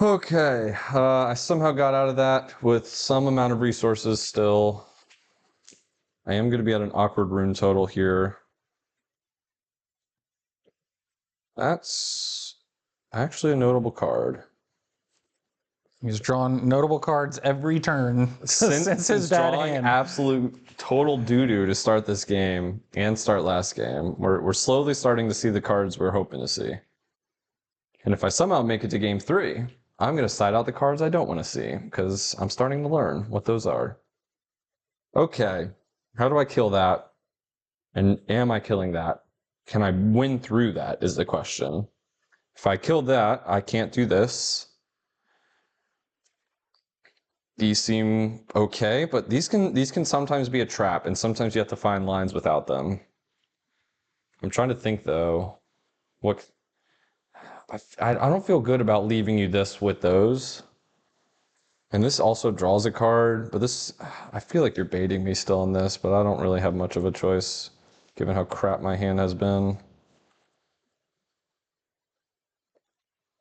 Okay. I somehow got out of that with some amount of resources still. I am going to be at an awkward rune total here. That's actually a notable card. He's drawn notable cards every turn since his bad drawing hand. absolute total doo-doo to start this game and start last game. We're slowly starting to see the cards we're hoping to see. And if I somehow make it to game 3, I'm going to side out the cards I don't want to see because I'm starting to learn what those are. Okay, how do I kill that? And am I killing that? Can I win through that is the question. If I kill that, I can't do this. These seem okay, but these can sometimes be a trap, and sometimes you have to find lines without them. I'm trying to think though. What I don't feel good about leaving you this with those. And this also draws a card, but this, I feel like you're baiting me still on this, but I don't really have much of a choice given how crap my hand has been.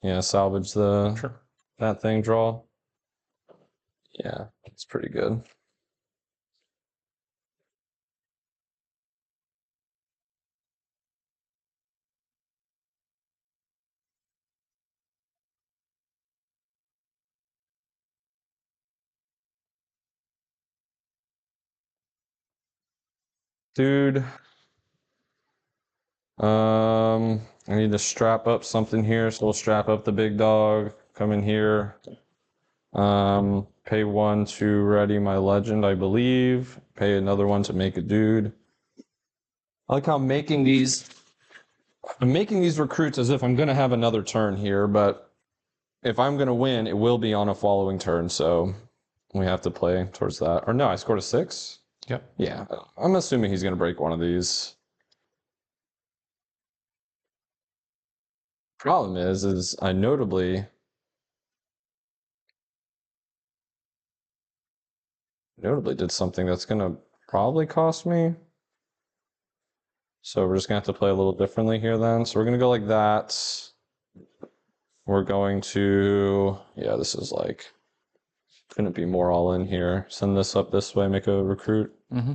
Yeah, salvage that thing, draw. Yeah, it's pretty good. Dude. I need to strap up something here, so we'll strap up the big dog. Come in here. Pay 1 to ready my legend, I believe. Pay another 1 to make a dude. I like how I'm making these recruits as if I'm gonna have another turn here, but if I'm gonna win, it will be on a following turn, so we have to play towards that. Or no, I scored a 6? Yep. Yeah, I'm assuming he's gonna break one of these. Problem is I notably did something that's gonna probably cost me. So we're just gonna have to play a little differently here then. So we're gonna go like that. We're going to, yeah, this is like, gonna be more all in here. Send this up this way, make a recruit. Mm-hmm.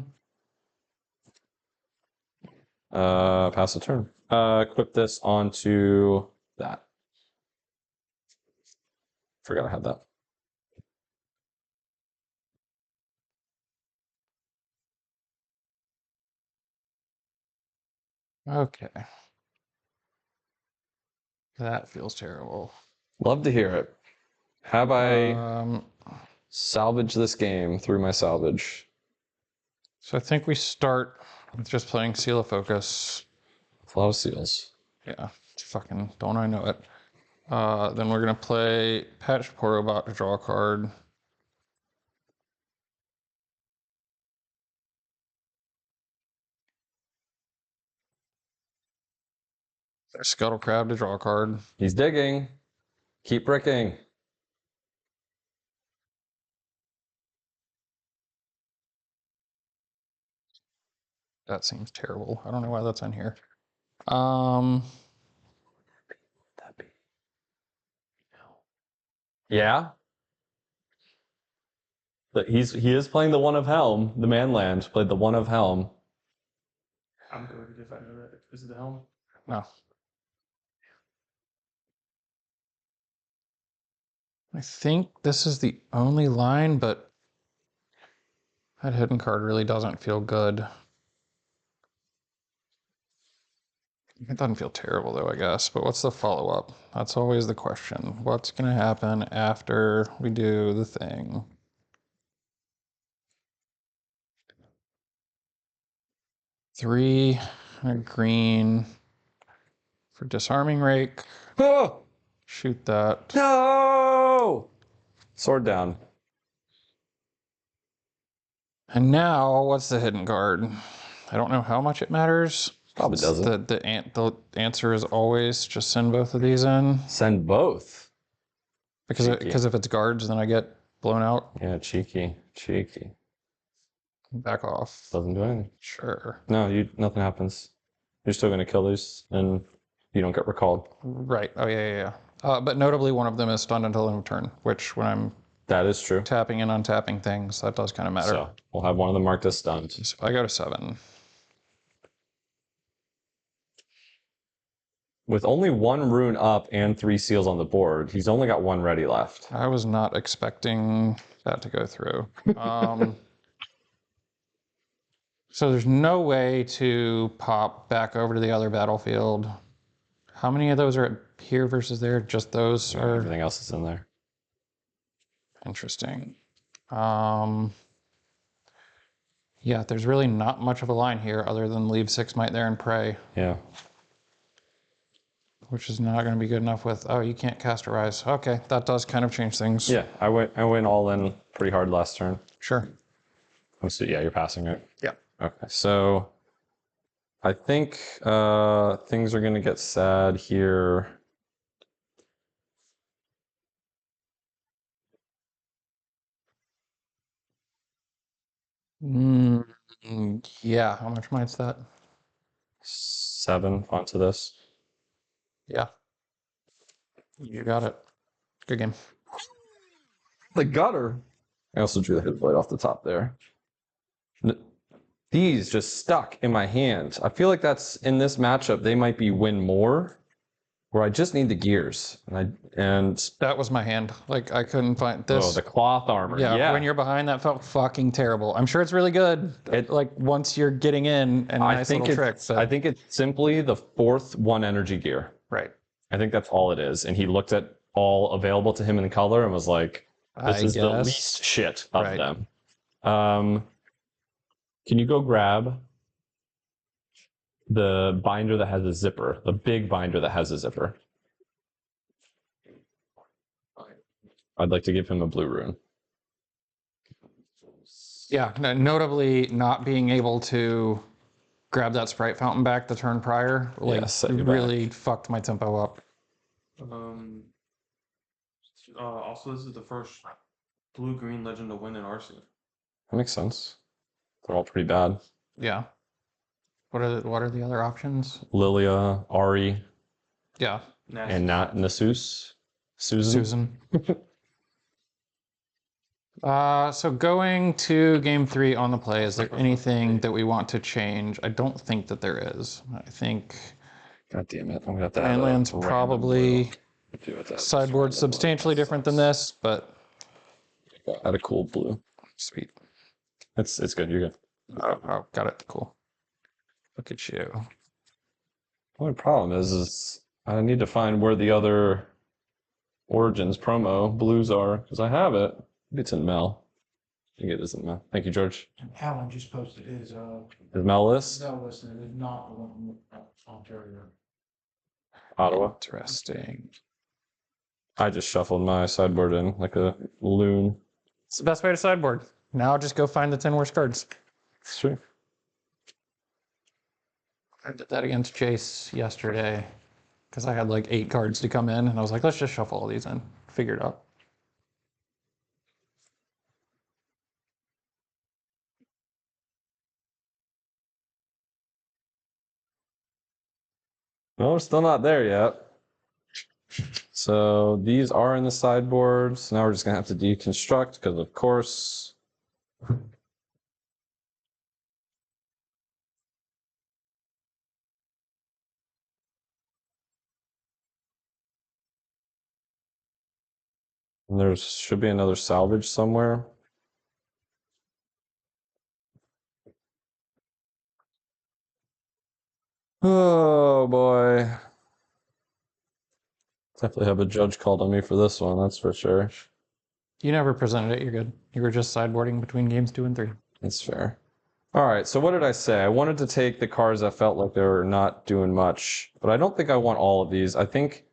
Pass the turn. Equip this onto that. Forgot I had that. Okay. That feels terrible. Love to hear it. Have I Um, salvaged this game through my salvage? so I think we start with just playing Seal of Focus. A lot of seals. Yeah, fucking don't I know it. Then we're gonna play Patch Porobot to draw a card. Scuttle Crab to draw a card. He's digging. Keep bricking. That seems terrible. I don't know why that's in here. Um, Yeah. But he is playing the One of Helm. The Manland played the One of Helm. I'm good if I know that. Is it the helm? no. I think this is the only line, but that hidden card really doesn't feel good. It doesn't feel terrible though, I guess. But what's the follow-up? That's always the question. What's gonna happen after we do the thing? Three, a green for disarming rake. Oh! Shoot that. No! Sword down. And now, what's the hidden card? I don't know how much it matters. Probably doesn't. The answer is always just send both of these in. Send both. Because if it's guards, then I get blown out. Yeah, cheeky. Cheeky. Back off. Doesn't do anything. Sure. No, nothing happens. You're still gonna kill these and you don't get recalled. Right. Oh, yeah. But notably, one of them is stunned until end of turn, which when I'm That is true. tapping and untapping things, that does kind of matter. So we'll have one of them marked as stunned. So if I go to 7. With only 1 rune up and 3 seals on the board, he's only got 1 ready left. I was not expecting that to go through. So there's no way to pop back over to the other battlefield. How many of those are here versus there? Just those are Everything else is in there. interesting. Yeah, there's really not much of a line here other than leave 6 might there and pray, Yeah. which is not going to be good enough with, oh, you can't cast a rise. Okay, that does kind of change things. Yeah, I went all in pretty hard last turn. Sure. Oh, so yeah, you're passing it. Yeah. Okay, so I think things are gonna get sad here. Yeah, how much might's that? 7 onto this. Yeah. You got it. Good game. The gutter. I also drew the hit blade off the top there. These just stuck in my hand. I feel like that's in this matchup. They might be win more, where I just need the gears. And That was my hand. Like, I couldn't find this. oh, the cloth armor. Yeah, when you're behind, that felt fucking terrible. I'm sure it's really good. Like once you're getting in, and nice little tricks. I think it's simply the 4th 1 energy gear. Right. I think that's all it is. And he looked at all available to him in color and was like, "This is the least shit of them." Can you go grab the binder that has a zipper, the big binder that has a zipper? I'd like to give him a blue rune. Yeah, notably not being able to grab that sprite fountain back the turn prior, like really fucked my tempo up. Also, this is the first blue-green legend to win in RC. That makes sense. They're all pretty bad. Yeah. What are the other options? Lilia, Ari, Yeah. and not Nasus. Susan. So going to game 3 on the play, is there anything that we want to change? I don't think that there is. I think God damn it. I'm gonna have to Land's probably sideboard substantially different than this, but add a cool blue. Sweet. It's good. You're good. Oh, got it. Cool. Look at you. The only problem is I need to find where the other Origins promo blues are, because I have it. Maybe it's in Mel. I think it is in Mel. Thank you, George. Alan just posted his Mel list? no listen, it is not the one from Ontario. Ottawa. Interesting. I just shuffled my sideboard in like a loon. It's the best way to sideboard. Now just go find the 10 worst cards. It's true. I did that against Chase yesterday because I had like 8 cards to come in, and I was like, let's just shuffle all these in. Figure it out. No, we're still not there yet. So these are in the sideboards. Now we're just gonna have to deconstruct because of course. And there should be another salvage somewhere. Oh boy. Definitely have a judge called on me for this one, that's for sure. You never presented it. You're good. You were just sideboarding between games 2 and 3. That's fair. All right, so what did I say? I wanted to take the cards that felt like they were not doing much, but I don't think I want all of these. I think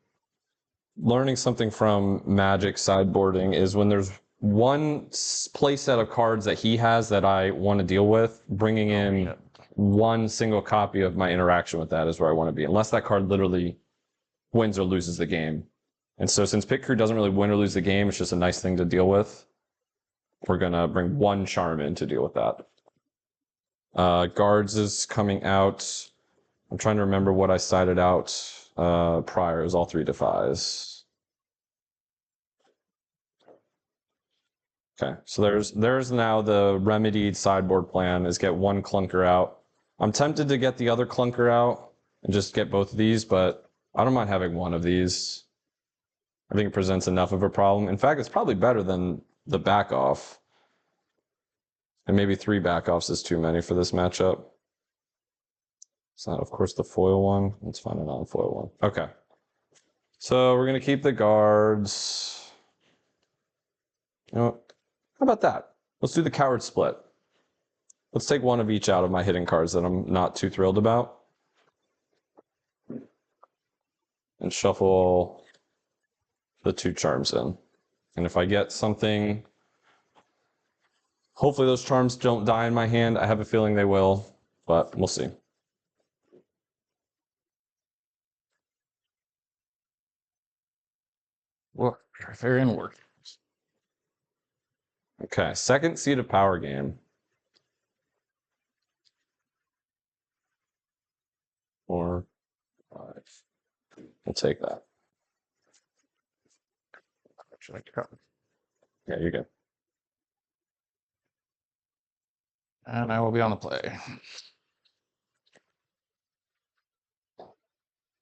learning something from Magic sideboarding is when there's one play set of cards that he has that I want to deal with, bringing in one single copy of my interaction with that is where I want to be, unless that card literally wins or loses the game. And so since Pit Crew doesn't really win or lose the game, it's just a nice thing to deal with. We're going to bring one charm in to deal with that. Guards is coming out. I'm trying to remember what I cited out prior. It was all 3 defies. Okay, so there's now the remedied sideboard plan is get one clunker out. I'm tempted to get the other clunker out and just get both of these, but I don't mind having one of these. I think it presents enough of a problem. In fact, it's probably better than the back off. And maybe 3 backoffs is too many for this matchup. It's not, of course, the foil one. Let's find a non-foil one. Okay. So we're going to keep the guards. You know what? How about that? Let's do the coward split. Let's take one of each out of my hidden cards that I'm not too thrilled about. And shuffle the 2 charms in. And if I get something, hopefully those charms don't die in my hand. I have a feeling they will, but we'll see. Well, they're in work. Okay, second seed of power game. 4, 5. We'll take that. Should I cut? Yeah, you're good. And I will be on the play.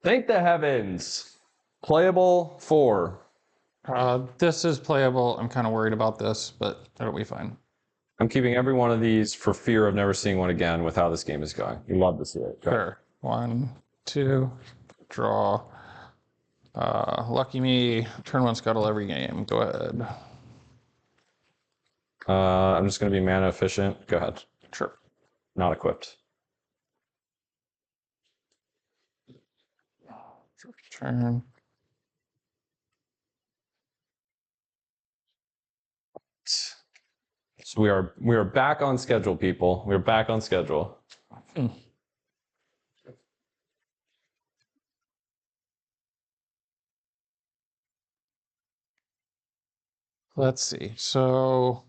Thank the heavens. Playable 4. This is playable. I'm kind of worried about this, but it'll be fine. I'm keeping every one of these for fear of never seeing one again with how this game is going. You love to see it. Go ahead. Sure. 1, 2, draw. Lucky me. Turn 1 scuttle every game. Go ahead. I'm just going to be mana efficient. Go ahead. Sure. Not equipped. Turn. So we are back on schedule, people. We are back on schedule. Let's see. So,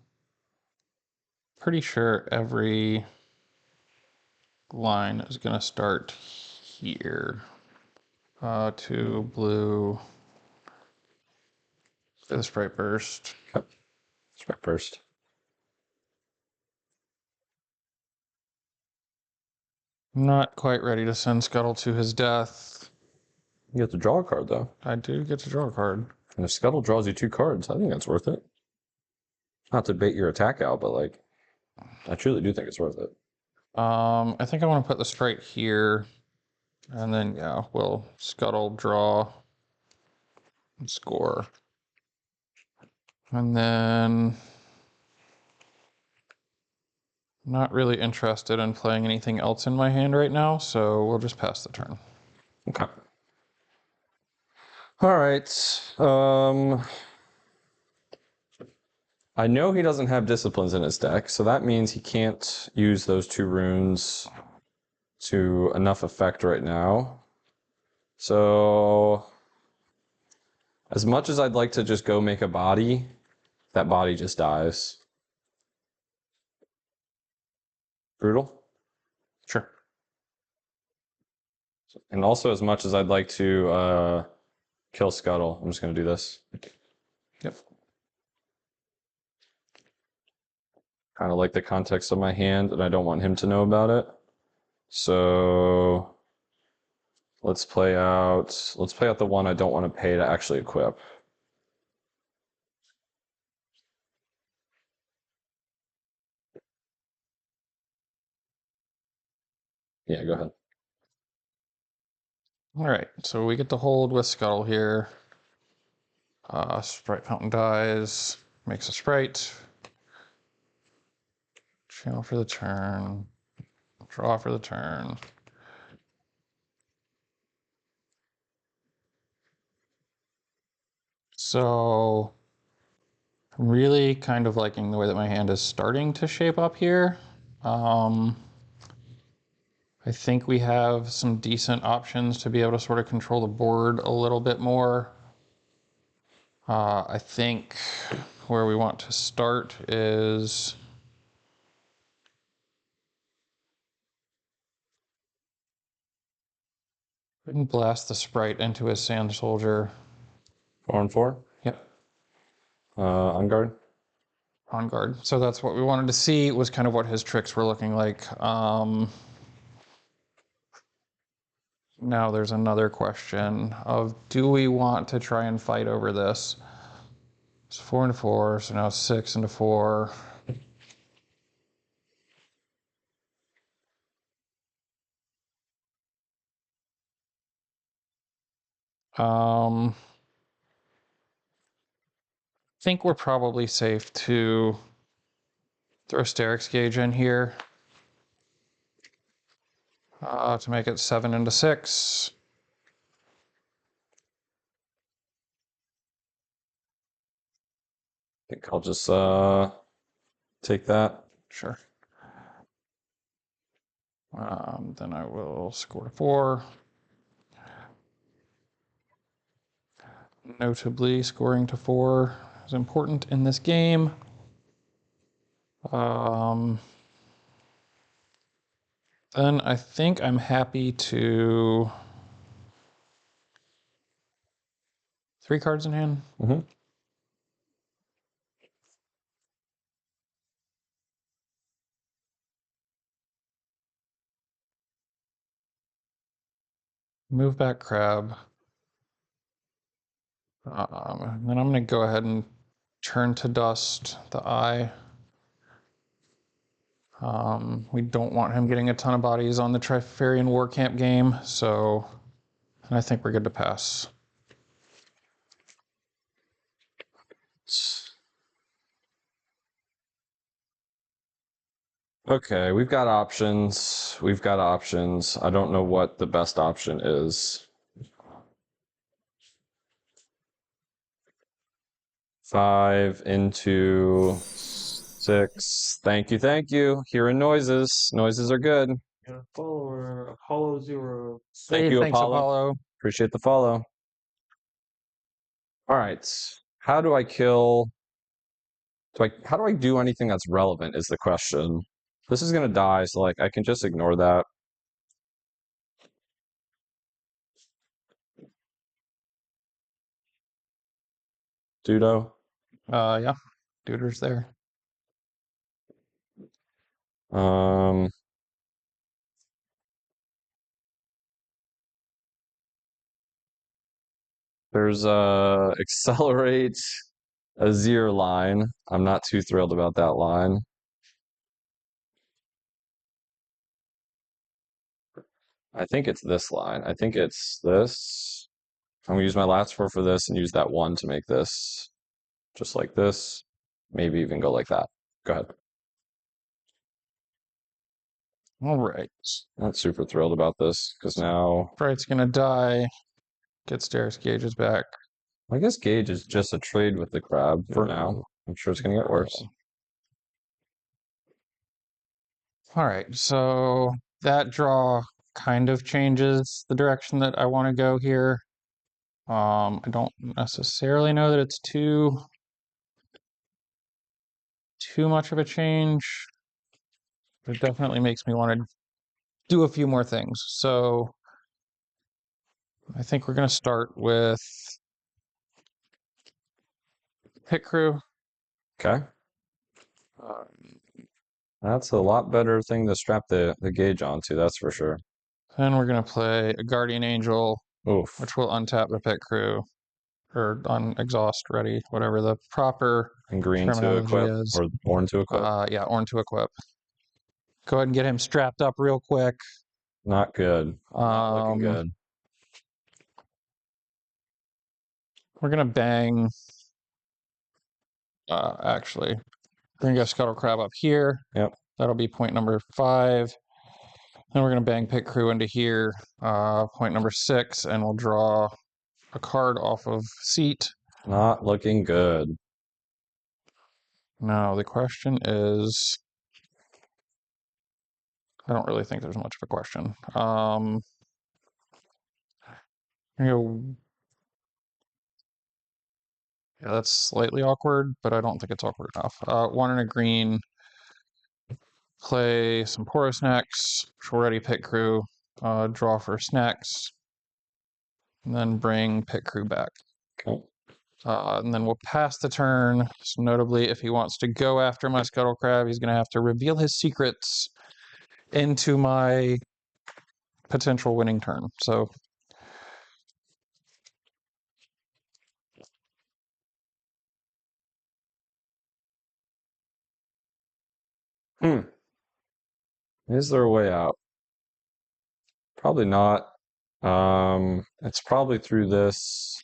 pretty sure every line is going to start here. 2 blue. For the sprite burst. Strike first. Not quite ready to send Scuttle to his death. You get to draw a card, though. I do get to draw a card. And if Scuttle draws you 2 cards, I think that's worth it. Not to bait your attack out, but like, I truly do think it's worth it. I think I want to put the sprite here. And then, yeah, we'll Scuttle, draw, and score. And then, not really interested in playing anything else in my hand right now, so we'll just pass the turn. Okay. All right. I know he doesn't have disciplines in his deck, so that means he can't use those 2 runes to enough effect right now. So as much as I'd like to just go make a body, that body just dies. Brutal? Sure. And also as much as I'd like to kill Scuttle, I'm just going to do this. Yep. Kind of like the context of my hand, and I don't want him to know about it. So let's play out the one I don't want to pay to actually equip. Yeah, go ahead. All right, so we get to hold with Scuttle here. Sprite Fountain dies, makes a Sprite. Channel for the turn. Draw for the turn. So I'm really kind of liking the way that my hand is starting to shape up here. I think we have some decent options to be able to sort of control the board a little bit more. I think where we want to start is we can blast the Sprite into his Sand Soldier. 4-4. Yep. On guard. On guard. So that's what we wanted to see, was kind of what his tricks were looking like. Now there's another question of, do we want to try and fight over this? It's 4 into 4, so now 6 into 4. I think we're probably safe to throw Sterix Gauge in here to make it 7 into 6. I think I'll just take that. Sure. Then I will score to 4. Notably, scoring to 4 is important in this game. Then I think I'm happy to 3 cards in hand. Mm-hmm. Move back Crab. Then I'm going to go ahead and turn to dust the eye. We don't want him getting a ton of bodies on the Trifarian War Camp game, so I think we're good to pass. Okay, we've got options. We've got options. I don't know what the best option is. 5 into 6. Thank you, thank you. Hearing noises. Noises are good. Yeah, follower, Hollow Zero. Thank Hey, you, thanks, Apollo. Appreciate the follow. All right. How do I kill? How do I do anything that's relevant is the question. This is gonna die, so like I can just ignore that. Dudo. Yeah, Duder's there. Um, there's a accelerate Azir line. I'm not too thrilled about that line. I think it's this line. I think it's this. I'm gonna use my last 4 for this and use that 1 to make this just like this. Maybe even go like that. Go ahead. All right. Not super thrilled about this because now Sprite's gonna die. Get Sterix Gauges back. I guess Gauge is just a trade with the crab for now. I'm sure it's gonna get worse. All right, so that draw kind of changes the direction that I want to go here. I don't necessarily know that it's too much of a change, but it definitely makes me want to do a few more things. So I think we're going to start with Pit Crew. Okay. That's a lot better thing to strap the Gauge onto, that's for sure. Then we're going to play a Guardian Angel, Oof. which will untap the Pit Crew, or on exhaust ready, whatever the proper And green to terminology equip, is. or Ornn to equip. Yeah, Ornn to equip. Go ahead and get him strapped up real quick. Not good. Not looking good. we're gonna bang. Actually, we're gonna go Scuttle Crab up here. Yep. That'll be point number 5. Then we're gonna bang Pit Crew into here, point number 6, and we'll draw a card off of seat. Not looking good. Now the question is, I don't really think there's much of a question. Yeah, that's slightly awkward, but I don't think it's awkward enough. 1 and a green. Play some Poro Snacks. Ready Pit Crew. Draw for snacks. And then bring Pit Crew back. Okay. And then we'll pass the turn. So notably, if he wants to go after my Scuttle Crab, he's going to have to reveal his secrets into my potential winning turn. So Is there a way out? Probably not. It's probably through this.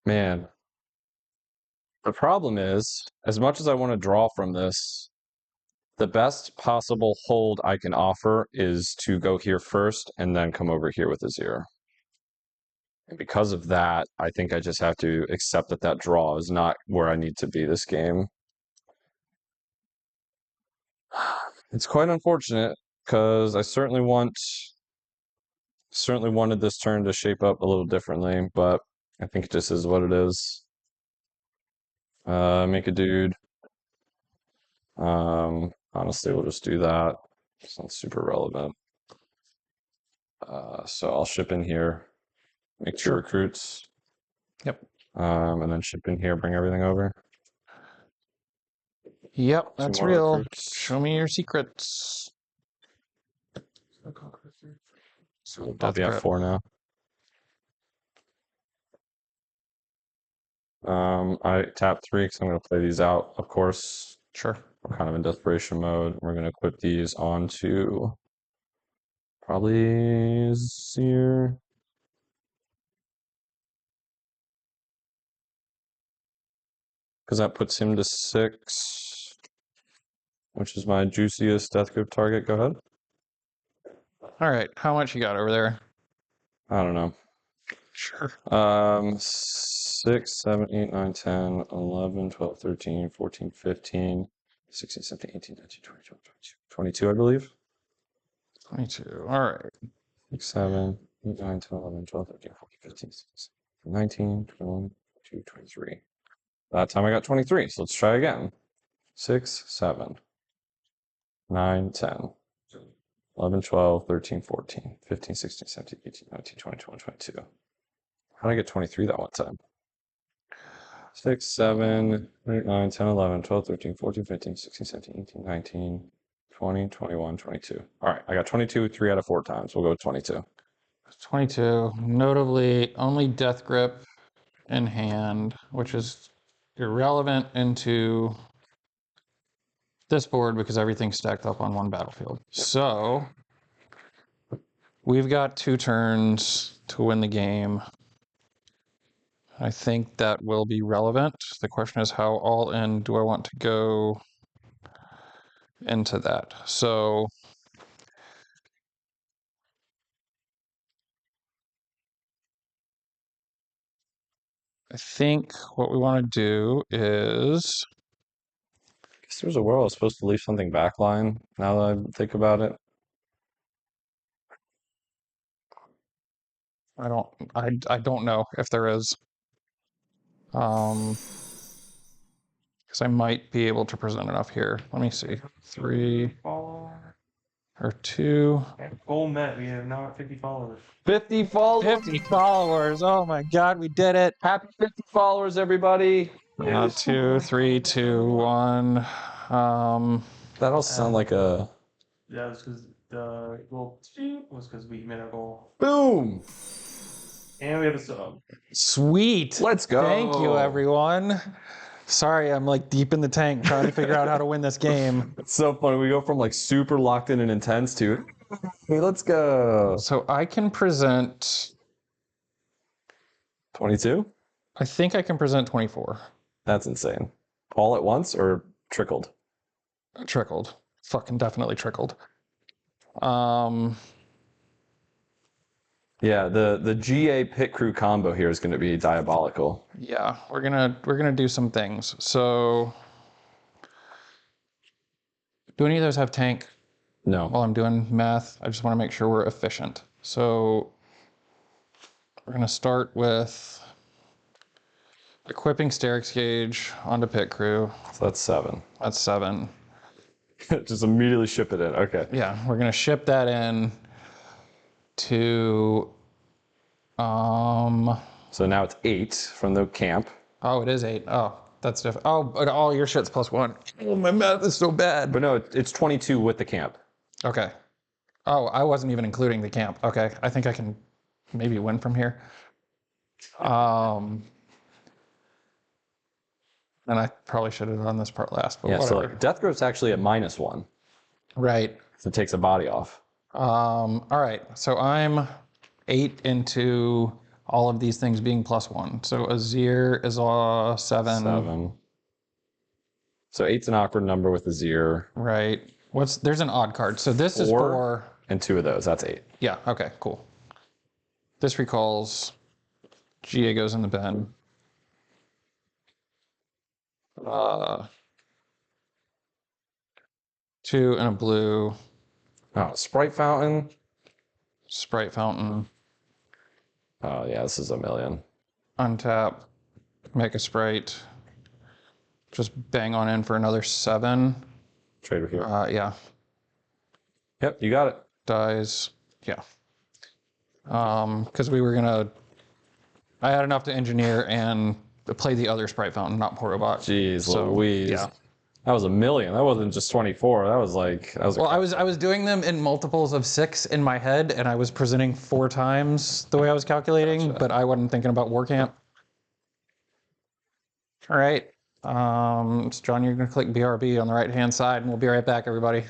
Man, the problem is, as much as I want to draw from this, the best possible hold I can offer is to go here first and then come over here with Azir. And because of that, I think I just have to accept that that draw is not where I need to be this game. It's quite unfortunate because I certainly wanted this turn to shape up a little differently, but I think it just is what it is. Make a dude. Honestly, we'll just do that. It's not super relevant. So I'll ship in here, make 2 recruits. Yep. And then ship in here, bring everything over. Yep, 2 that's more real. recruits. Show me your secrets. So I'll be at 4 now. I tap 3 because I'm going to play these out, of course. Sure. We're kind of in desperation mode. We're going to equip these onto probably Azir. Because that puts him to 6, which is my juiciest death grip target. Go ahead. All right. How much you got over there? I don't know. Sure. 6, 7, 8, 9, 10, 11, 12, 13, 14, 15, 16, 17, 18, 19, 20, 21, 22, I believe. 22. All right. 6, 7, 8, 9, 10, 11, 12, 13, 14, 15, 16, 19, 21, 22, 23. That time I got 23, so let's try again. 6, 7, 9, 10, 11, 12, 13, 14, 15, 16, 17, 18, 19, 20, 21, 22. How did I get 23 that one time? 6, 7, 8, 9, 10, 11, 12, 13, 14, 15, 16, 17, 18, 19, 20, 21, 22. All right, I got 22 3 out of 4 times. We'll go with 22. 22. Notably, only Death Grip in hand, which is irrelevant into this board because everything's stacked up on one battlefield. So we've got 2 turns to win the game. I think that will be relevant. The question is, how all in do I want to go into that? So I think what we want to do is, I guess there's a world I was supposed to leave something backline now that I think about it. I don't know if there is. Because I might be able to present enough here. Let me see. 3 or 2. Goal met. We have now 50 followers. 50 followers. 50 followers. Oh my God, we did it. Happy 50 followers, everybody. 2, 3, 2, 1. That all sound like a Yeah, it's because the goal was because we made our goal. boom. And we have a sub. Sweet. Let's go. Thank you, everyone. Sorry, I'm like deep in the tank trying to figure out how to win this game. It's so funny. We go from like super locked in and intense to, hey, let's go. So I can present, 22? I think I can present 24. That's insane. All at once or trickled? Trickled. Fucking definitely trickled. Yeah, the GA pit crew combo here is going to be diabolical. Yeah, we're gonna do some things. So, do any of those have tank? No. While I'm doing math, I just want to make sure we're efficient. So, we're gonna start with equipping Sterix Gauge onto pit crew. So that's 7. That's 7. Just immediately ship it in. Okay. Yeah, we're gonna ship that in to So now it's 8 from the camp. oh, it is 8. Oh, that's different. Oh, but all your shit's +1. Oh, my math is so bad. But no, it's 22 with the camp. Okay. Oh, I wasn't even including the camp. Okay, I think I can maybe win from here. And I probably should have done this part last, but Yeah, so whatever. like Deathgrove's actually at -1. Right. So it takes a body off. All right, so I'm 8 into all of these things being +1. So Azir is 7. 7. So 8's an awkward number with Azir. Right. There's an odd card. So this is 4. And 2 of those. That's 8. Yeah, okay, cool. This recalls. GA goes in the bin. 2 and a blue. Oh, Sprite Fountain. Sprite Fountain. Oh, yeah, this is a million. Untap. Make a Sprite. Just bang on in for another 7. Trade with here. Yeah. Yep, you got it. Dies. Yeah. Because we were gonna. I had enough to engineer and play the other Sprite Fountain, not Poor Robot. Jeez, So, Louise. yeah. That was a million. That wasn't just 24. That was like Well, I was doing them in multiples of 6 in my head, and I was presenting 4 times the way I was calculating, but I wasn't thinking about War Camp. All right. So John, you're gonna click BRB on the right-hand side, and we'll be right back, everybody.